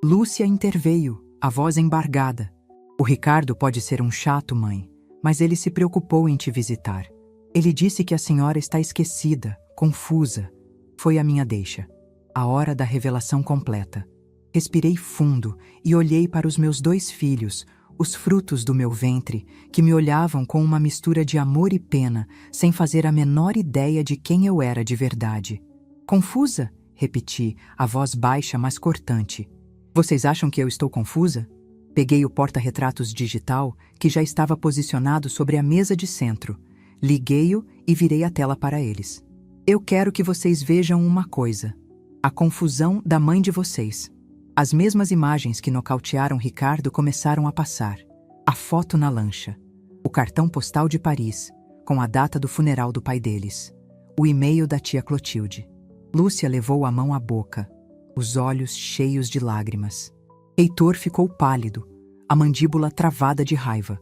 Lúcia interveio, a voz embargada. "O Ricardo pode ser um chato, mãe, mas ele se preocupou em te visitar. Ele disse que a senhora está esquecida, confusa. Foi a minha deixa. A hora da revelação completa. Respirei fundo e olhei para os meus 2 filhos, os frutos do meu ventre, que me olhavam com uma mistura de amor e pena, sem fazer a menor ideia de quem eu era de verdade. "Confusa?" repeti, a voz baixa, mas cortante. "Vocês acham que eu estou confusa?" Peguei o porta-retratos digital, que já estava posicionado sobre a mesa de centro. Liguei-o e virei a tela para eles. "Eu quero que vocês vejam uma coisa. A confusão da mãe de vocês." As mesmas imagens que nocautearam Ricardo começaram a passar. A foto na lancha. O cartão postal de Paris, com a data do funeral do pai deles. O e-mail da tia Clotilde. Lúcia levou a mão à boca, os olhos cheios de lágrimas. Heitor ficou pálido, a mandíbula travada de raiva.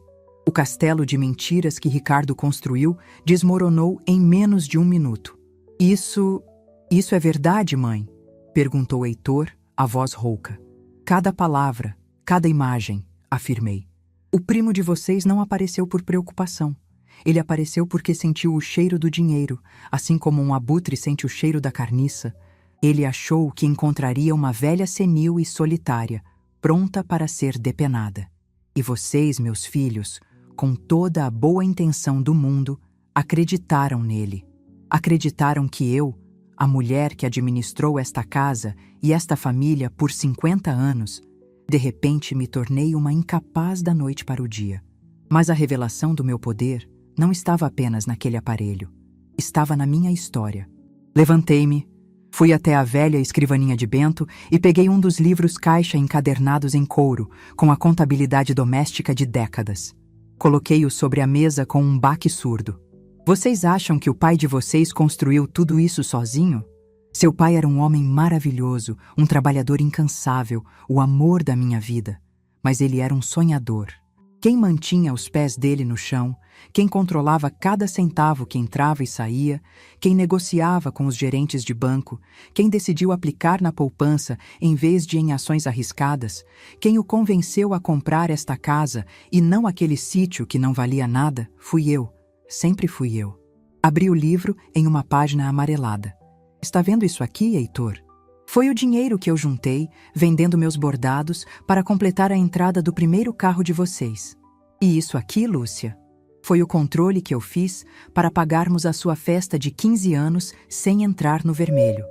O castelo de mentiras que Ricardo construiu desmoronou em menos de 1 minuto. Isso é verdade, mãe?" perguntou Heitor, a voz rouca. "Cada palavra, cada imagem", afirmei. "O primo de vocês não apareceu por preocupação. Ele apareceu porque sentiu o cheiro do dinheiro, assim como um abutre sente o cheiro da carniça. Ele achou que encontraria uma velha senil e solitária, pronta para ser depenada. E vocês, meus filhos, com toda a boa intenção do mundo, acreditaram nele. Acreditaram que eu, a mulher que administrou esta casa e esta família por 50 anos, de repente me tornei uma incapaz da noite para o dia. Mas a revelação do meu poder não estava apenas naquele aparelho. Estava na minha história. Levantei-me, fui até a velha escrivaninha de Bento e peguei um dos livros caixa encadernados em couro, com a contabilidade doméstica de décadas. Coloquei-o sobre a mesa com um baque surdo. "Vocês acham que o pai de vocês construiu tudo isso sozinho? Seu pai era um homem maravilhoso, um trabalhador incansável, o amor da minha vida. Mas ele era um sonhador. Quem mantinha os pés dele no chão, quem controlava cada centavo que entrava e saía, quem negociava com os gerentes de banco, quem decidiu aplicar na poupança em vez de em ações arriscadas, quem o convenceu a comprar esta casa e não aquele sítio que não valia nada, fui eu, sempre fui eu. Abri o livro em uma página amarelada. Está vendo isso aqui, Heitor? Foi o dinheiro que eu juntei, vendendo meus bordados, para completar a entrada do primeiro carro de vocês. E isso aqui, Lúcia, foi o controle que eu fiz para pagarmos a sua festa de 15 anos sem entrar no vermelho.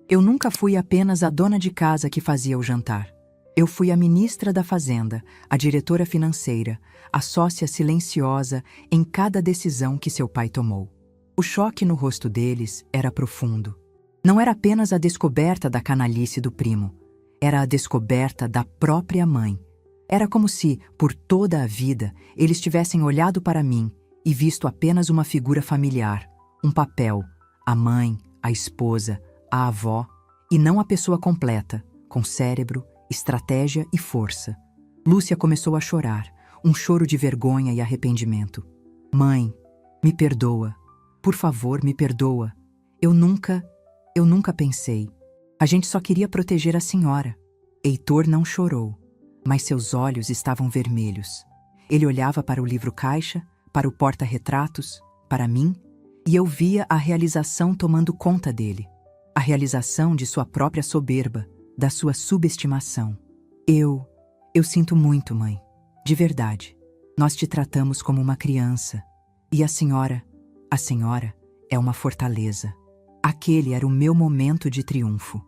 Eu nunca fui apenas a dona de casa que fazia o jantar. Eu fui a ministra da Fazenda, a diretora financeira, a sócia silenciosa em cada decisão que seu pai tomou. O choque no rosto deles era profundo. Não era apenas a descoberta da canalice do primo, era a descoberta da própria mãe. Era como se, por toda a vida, eles tivessem olhado para mim e visto apenas uma figura familiar, um papel, a mãe, a esposa, a avó, e não a pessoa completa, com cérebro, estratégia e força. Lúcia começou a chorar, um choro de vergonha e arrependimento. Mãe, me perdoa. Por favor, me perdoa. Eu nunca pensei. A gente só queria proteger a senhora. Heitor não chorou, mas seus olhos estavam vermelhos. Ele olhava para o livro-caixa, para o porta-retratos, para mim, e eu via a realização tomando conta dele. A realização de sua própria soberba, da sua subestimação. Eu sinto muito, mãe. De verdade. Nós te tratamos como uma criança. E a senhora é uma fortaleza. Aquele era o meu momento de triunfo.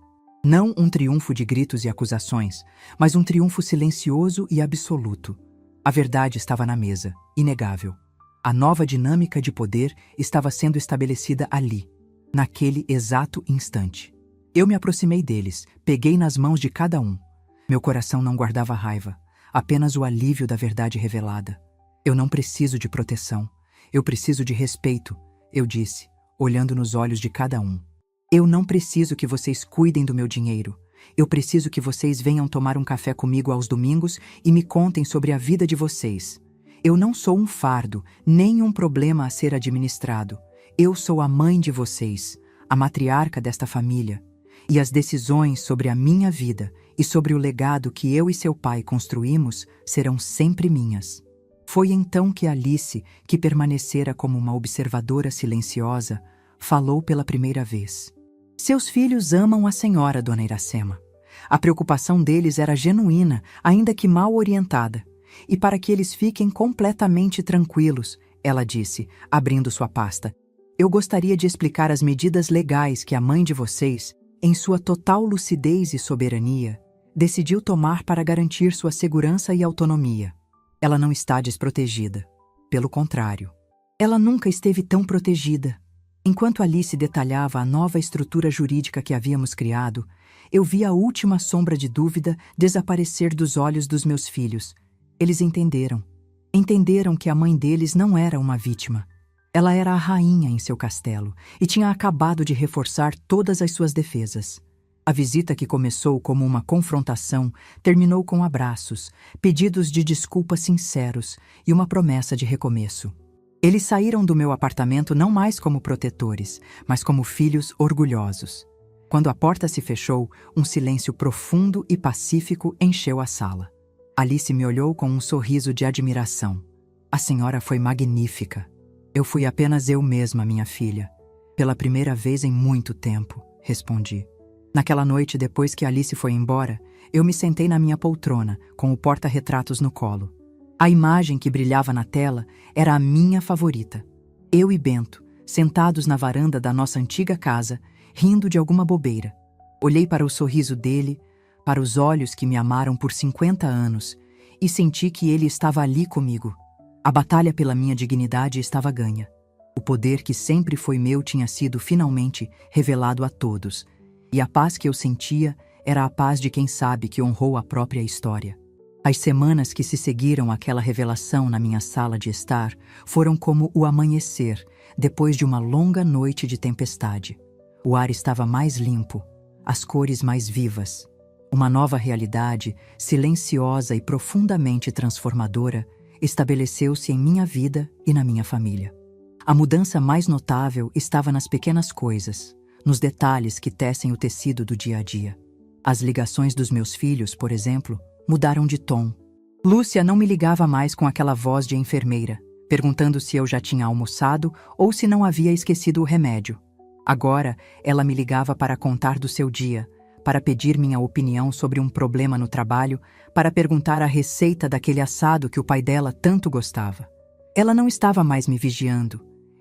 Não um triunfo de gritos e acusações, mas um triunfo silencioso e absoluto. A verdade estava na mesa, inegável. A nova dinâmica de poder estava sendo estabelecida ali, naquele exato instante. Eu me aproximei deles, peguei nas mãos de cada um. Meu coração não guardava raiva, apenas o alívio da verdade revelada. Eu não preciso de proteção, eu preciso de respeito, eu disse, olhando nos olhos de cada um. Eu não preciso que vocês cuidem do meu dinheiro. Eu preciso que vocês venham tomar um café comigo aos domingos e me contem sobre a vida de vocês. Eu não sou um fardo, nem um problema a ser administrado. Eu sou a mãe de vocês, a matriarca desta família. E as decisões sobre a minha vida e sobre o legado que eu e seu pai construímos serão sempre minhas. Foi então que Alice, que permanecera como uma observadora silenciosa, falou pela primeira vez. Seus filhos amam a senhora, dona Iracema. A preocupação deles era genuína, ainda que mal orientada. E para que eles fiquem completamente tranquilos, ela disse, abrindo sua pasta, eu gostaria de explicar as medidas legais que a mãe de vocês, em sua total lucidez e soberania, decidiu tomar para garantir sua segurança e autonomia. Ela não está desprotegida. Pelo contrário. Ela nunca esteve tão protegida. Enquanto Alice detalhava a nova estrutura jurídica que havíamos criado, eu vi a última sombra de dúvida desaparecer dos olhos dos meus filhos. Eles entenderam. Entenderam que a mãe deles não era uma vítima. Ela era a rainha em seu castelo e tinha acabado de reforçar todas as suas defesas. A visita, que começou como uma confrontação, terminou com abraços, pedidos de desculpas sinceros e uma promessa de recomeço. Eles saíram do meu apartamento não mais como protetores, mas como filhos orgulhosos. Quando a porta se fechou, um silêncio profundo e pacífico encheu a sala. Alice me olhou com um sorriso de admiração. A senhora foi magnífica. Eu fui apenas eu mesma, minha filha. Pela primeira vez em muito tempo, respondi. Naquela noite, depois que Alice foi embora, eu me sentei na minha poltrona, com o porta-retratos no colo. A imagem que brilhava na tela era a minha favorita. Eu e Bento, sentados na varanda da nossa antiga casa, rindo de alguma bobeira. Olhei para o sorriso dele, para os olhos que me amaram por 50 anos, e senti que ele estava ali comigo. A batalha pela minha dignidade estava ganha. O poder que sempre foi meu tinha sido finalmente revelado a todos, e a paz que eu sentia era a paz de quem sabe que honrou a própria história. As semanas que se seguiram àquela revelação na minha sala de estar foram como o amanhecer, depois de uma longa noite de tempestade. O ar estava mais limpo, as cores mais vivas. Uma nova realidade, silenciosa e profundamente transformadora, estabeleceu-se em minha vida e na minha família. A mudança mais notável estava nas pequenas coisas, nos detalhes que tecem o tecido do dia a dia. As ligações dos meus filhos, por exemplo, mudaram de tom. Lúcia não me ligava mais com aquela voz de enfermeira, perguntando se eu já tinha almoçado ou se não havia esquecido o remédio. Agora, ela me ligava para contar do seu dia, para pedir minha opinião sobre um problema no trabalho, para perguntar a receita daquele assado que o pai dela tanto gostava. Ela não estava mais me vigiando,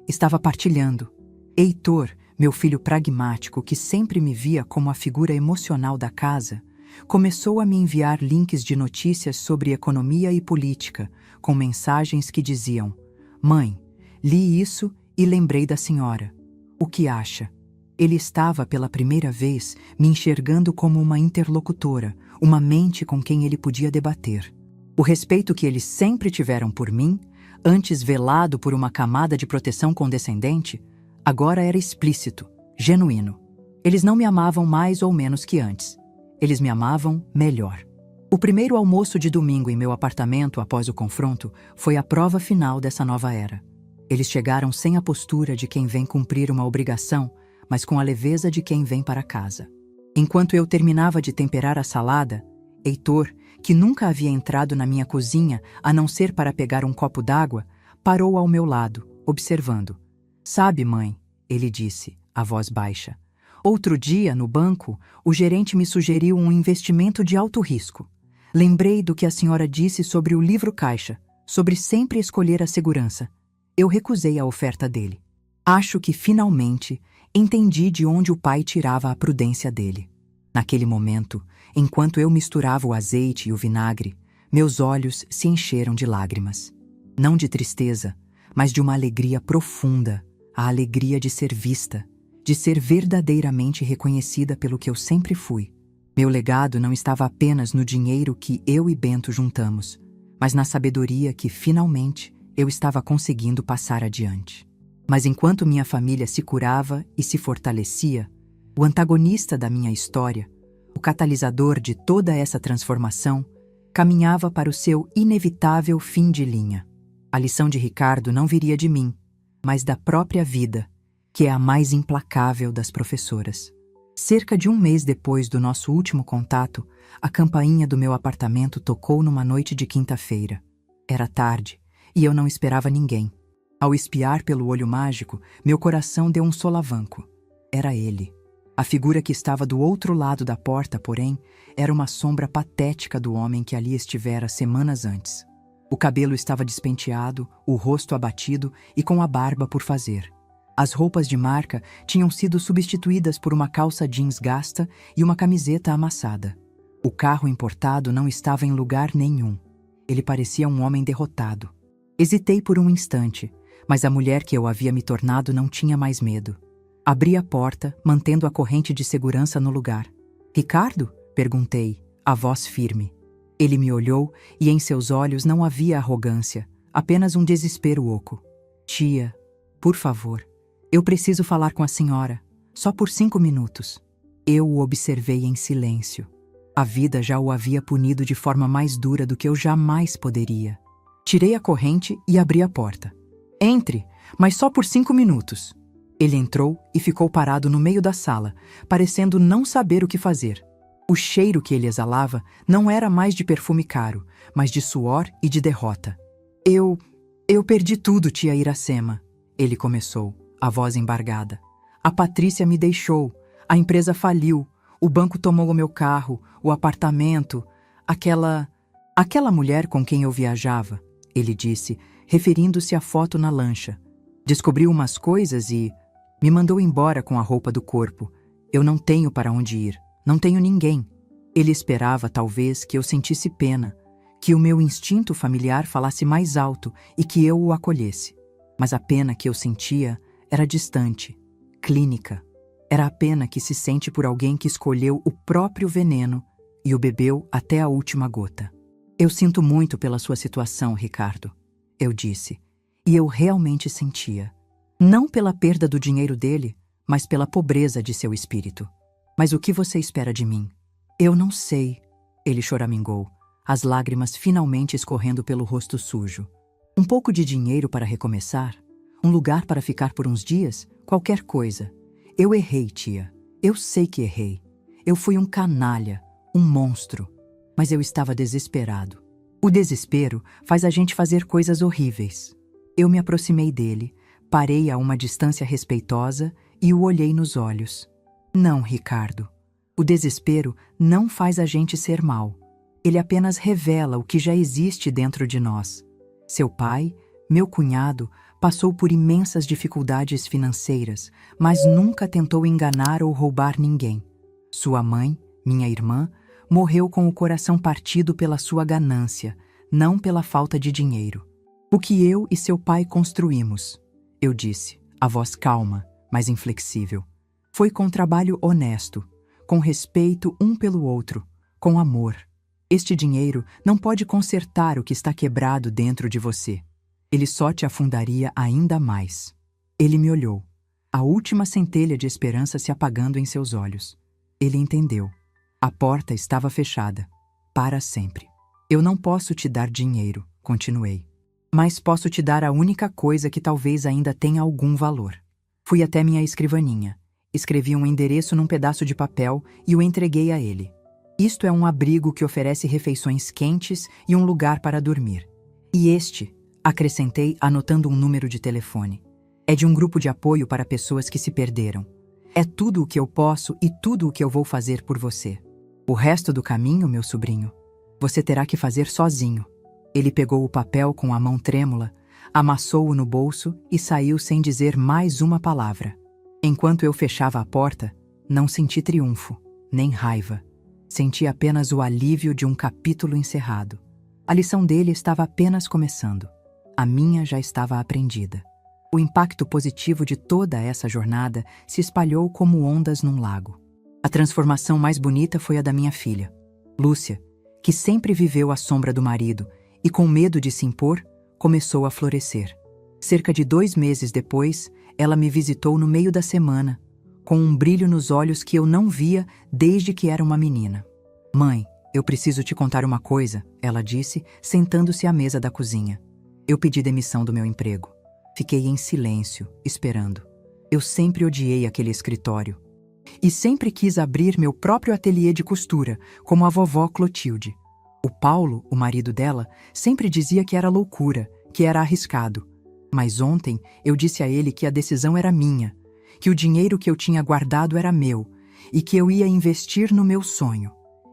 estava partilhando. Heitor, meu filho pragmático que sempre me via como a figura emocional da casa, começou a me enviar links de notícias sobre economia e política, com mensagens que diziam: "Mãe, li isso e lembrei da senhora. O que acha?" Ele estava, pela primeira vez, me enxergando como uma interlocutora, uma mente com quem ele podia debater. O respeito que eles sempre tiveram por mim, antes velado por uma camada de proteção condescendente, agora era explícito, genuíno. Eles não me amavam mais ou menos que antes. Eles me amavam melhor. O primeiro almoço de domingo em meu apartamento após o confronto foi a prova final dessa nova era. Eles chegaram sem a postura de quem vem cumprir uma obrigação, mas com a leveza de quem vem para casa. Enquanto eu terminava de temperar a salada, Heitor, que nunca havia entrado na minha cozinha a não ser para pegar um copo d'água, parou ao meu lado, observando. "Sabe, mãe", ele disse, a voz baixa, "outro dia, no banco, o gerente me sugeriu um investimento de alto risco. Lembrei do que a senhora disse sobre o livro caixa, sobre sempre escolher a segurança. Eu recusei a oferta dele. Acho que, finalmente, entendi de onde o pai tirava a prudência dele. Naquele momento, enquanto eu misturava o azeite e o vinagre, meus olhos se encheram de lágrimas. Não de tristeza, mas de uma alegria profunda, a alegria de ser vista, de ser verdadeiramente reconhecida pelo que eu sempre fui. Meu legado não estava apenas no dinheiro que eu e Bento juntamos, mas na sabedoria que, finalmente, eu estava conseguindo passar adiante. Mas enquanto minha família se curava e se fortalecia, o antagonista da minha história, o catalisador de toda essa transformação, caminhava para o seu inevitável fim de linha. A lição de Ricardo não viria de mim, mas da própria vida, que é a mais implacável das professoras. Cerca de um mês depois do nosso último contato, a campainha do meu apartamento tocou numa noite de quinta-feira. Era tarde, e eu não esperava ninguém. Ao espiar pelo olho mágico, meu coração deu um solavanco. Era ele. A figura que estava do outro lado da porta, porém, era uma sombra patética do homem que ali estivera semanas antes. O cabelo estava despenteado, o rosto abatido e com a barba por fazer. As roupas de marca tinham sido substituídas por uma calça jeans gasta e uma camiseta amassada. O carro importado não estava em lugar nenhum. Ele parecia um homem derrotado. Hesitei por um instante, mas a mulher que eu havia me tornado não tinha mais medo. Abri a porta, mantendo a corrente de segurança no lugar. "Ricardo?" perguntei, a voz firme. Ele me olhou e em seus olhos não havia arrogância, apenas um desespero oco. "Tia, por favor, eu preciso falar com a senhora, só por 5 minutos." Eu o observei em silêncio. A vida já o havia punido de forma mais dura do que eu jamais poderia. Tirei a corrente e abri a porta. "Entre, mas só por 5 minutos." Ele entrou e ficou parado no meio da sala, parecendo não saber o que fazer. O cheiro que ele exalava não era mais de perfume caro, mas de suor e de derrota. Eu perdi tudo, tia Iracema." Ele começou, a voz embargada. "A Patrícia me deixou, a empresa faliu, o banco tomou o meu carro, o apartamento, aquela mulher com quem eu viajava", ele disse, referindo-se à foto na lancha. "Descobriu umas coisas e me mandou embora com a roupa do corpo. Eu não tenho para onde ir, não tenho ninguém." Ele esperava, talvez, que eu sentisse pena, que o meu instinto familiar falasse mais alto e que eu o acolhesse. Mas a pena que eu sentia era distante, clínica. Era a pena que se sente por alguém que escolheu o próprio veneno e o bebeu até a última gota. "Eu sinto muito pela sua situação, Ricardo", eu disse, e eu realmente sentia. Não pela perda do dinheiro dele, mas pela pobreza de seu espírito. "Mas o que você espera de mim?" "Eu não sei", ele choramingou. as lágrimas finalmente escorrendo pelo rosto sujo. Um pouco de dinheiro para recomeçar? Um lugar para ficar por uns dias? Qualquer coisa. Eu errei, tia. Eu sei que errei. Eu fui um canalha, um monstro. Mas eu estava desesperado. O desespero faz a gente fazer coisas horríveis. Eu me aproximei dele, parei a uma distância respeitosa e o olhei nos olhos. Não, Ricardo. O desespero não faz a gente ser mau. Ele apenas revela o que já existe dentro de nós. Seu pai, meu cunhado, passou por imensas dificuldades financeiras, mas nunca tentou enganar ou roubar ninguém. Sua mãe, minha irmã, morreu com o coração partido pela sua ganância, não pela falta de dinheiro. O que eu e seu pai construímos, eu disse, a voz calma, mas inflexível, foi com trabalho honesto, com respeito um pelo outro, com amor. Este dinheiro não pode consertar o que está quebrado dentro de você. Ele só te afundaria ainda mais. Ele me olhou, a última centelha de esperança se apagando em seus olhos. Ele entendeu. A porta estava fechada, para sempre. Eu não posso te dar dinheiro, continuei. Mas posso te dar a única coisa que talvez ainda tenha algum valor. Fui até minha escrivaninha, escrevi um endereço num pedaço de papel e o entreguei a ele. Isto é um abrigo que oferece refeições quentes e um lugar para dormir. E este, acrescentei anotando um número de telefone, é de um grupo de apoio para pessoas que se perderam. É tudo o que eu posso e tudo o que eu vou fazer por você. O resto do caminho, meu sobrinho, você terá que fazer sozinho. Ele pegou o papel com a mão trêmula, amassou-o no bolso e saiu sem dizer mais uma palavra. Enquanto eu fechava a porta, não senti triunfo, nem raiva. Senti apenas o alívio de um capítulo encerrado. A lição dele estava apenas começando. A minha já estava aprendida. O impacto positivo de toda essa jornada se espalhou como ondas num lago. A transformação mais bonita foi a da minha filha, Lúcia, que sempre viveu à sombra do marido e, com medo de se impor, começou a florescer. Cerca de 2 meses depois, ela me visitou no meio da semana, com um brilho nos olhos que eu não via desde que era uma menina. Mãe, eu preciso te contar uma coisa, ela disse, sentando-se à mesa da cozinha. Eu pedi demissão do meu emprego. Fiquei em silêncio, esperando. Eu sempre odiei aquele escritório. E sempre quis abrir meu próprio ateliê de costura, como a vovó Clotilde. O Paulo, o marido dela, sempre dizia que era loucura, que era arriscado. Mas ontem eu disse a ele que a decisão era minha, que o dinheiro que eu tinha guardado era meu e que eu ia investir no meu sonho.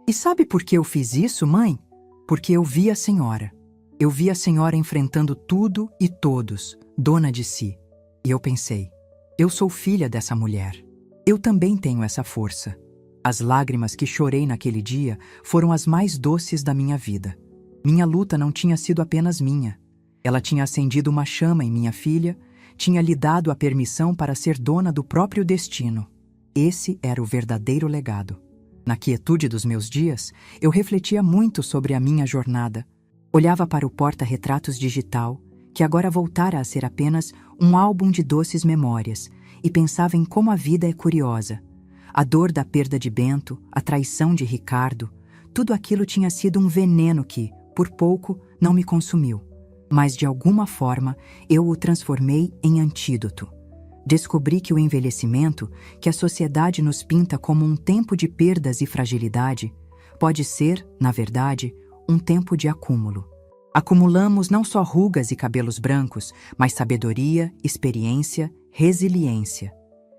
E sabe por que eu fiz isso, mãe? Porque eu vi a senhora. Eu vi a senhora enfrentando tudo e todos, dona de si. E eu pensei, eu sou filha dessa mulher. Eu também tenho essa força. As lágrimas que chorei naquele dia foram as mais doces da minha vida. Minha luta não tinha sido apenas minha. Ela tinha acendido uma chama em minha filha, tinha lhe dado a permissão para ser dona do próprio destino. Esse era o verdadeiro legado. Na quietude dos meus dias, eu refletia muito sobre a minha jornada. Olhava para o porta-retratos digital, que agora voltara a ser apenas um álbum de doces memórias, e pensava em como a vida é curiosa. A dor da perda de Bento, a traição de Ricardo, tudo aquilo tinha sido um veneno que, por pouco, não me consumiu. Mas, de alguma forma, eu o transformei em antídoto. Descobri que o envelhecimento, que a sociedade nos pinta como um tempo de perdas e fragilidade, pode ser, na verdade, um tempo de acúmulo. Acumulamos não só rugas e cabelos brancos, mas sabedoria, experiência, resiliência.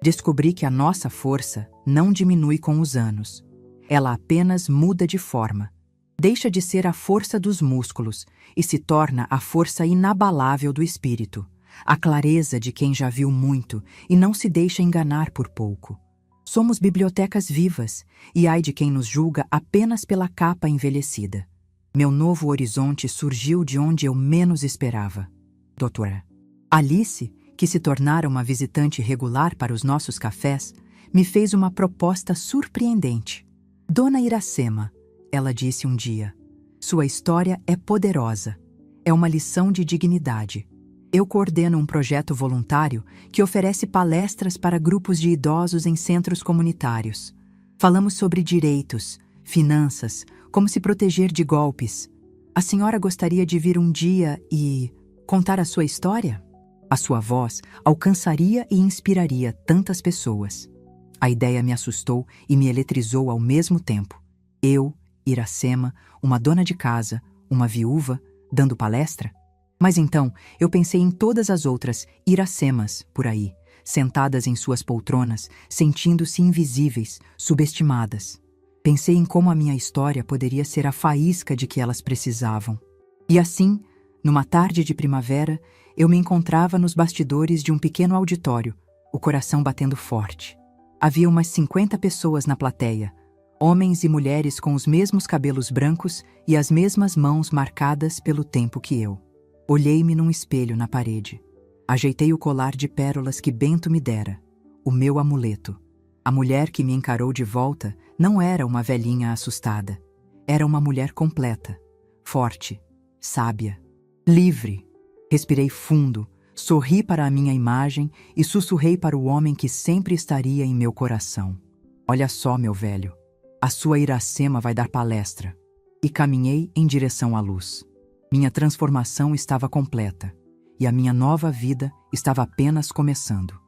Descobri que a nossa força não diminui com os anos. Ela apenas muda de forma. Deixa de ser a força dos músculos e se torna a força inabalável do espírito, a clareza de quem já viu muito e não se deixa enganar por pouco. Somos bibliotecas vivas e ai de quem nos julga apenas pela capa envelhecida. Meu novo horizonte surgiu de onde eu menos esperava. Doutora Alice, que se tornara uma visitante regular para os nossos cafés, me fez uma proposta surpreendente. Dona Iracema, ela disse um dia, sua história é poderosa. É uma lição de dignidade. Eu coordeno um projeto voluntário que oferece palestras para grupos de idosos em centros comunitários. Falamos sobre direitos, finanças, como se proteger de golpes. A senhora gostaria de vir um dia e contar a sua história? A sua voz alcançaria e inspiraria tantas pessoas. A ideia me assustou e me eletrizou ao mesmo tempo. Eu, Iracema, uma dona de casa, uma viúva, dando palestra? Mas então eu pensei em todas as outras Iracemas por aí, sentadas em suas poltronas, sentindo-se invisíveis, subestimadas. Pensei em como a minha história poderia ser a faísca de que elas precisavam. E assim, numa tarde de primavera, eu me encontrava nos bastidores de um pequeno auditório, o coração batendo forte. Havia umas 50 pessoas na plateia, homens e mulheres com os mesmos cabelos brancos e as mesmas mãos marcadas pelo tempo que eu. Olhei-me num espelho na parede. Ajeitei o colar de pérolas que Bento me dera, o meu amuleto. A mulher que me encarou de volta não era uma velhinha assustada. Era uma mulher completa, forte, sábia, livre. Respirei fundo, sorri para a minha imagem e sussurrei para o homem que sempre estaria em meu coração. Olha só, meu velho, a sua Iracema vai dar palestra. E caminhei em direção à luz. Minha transformação estava completa e a minha nova vida estava apenas começando.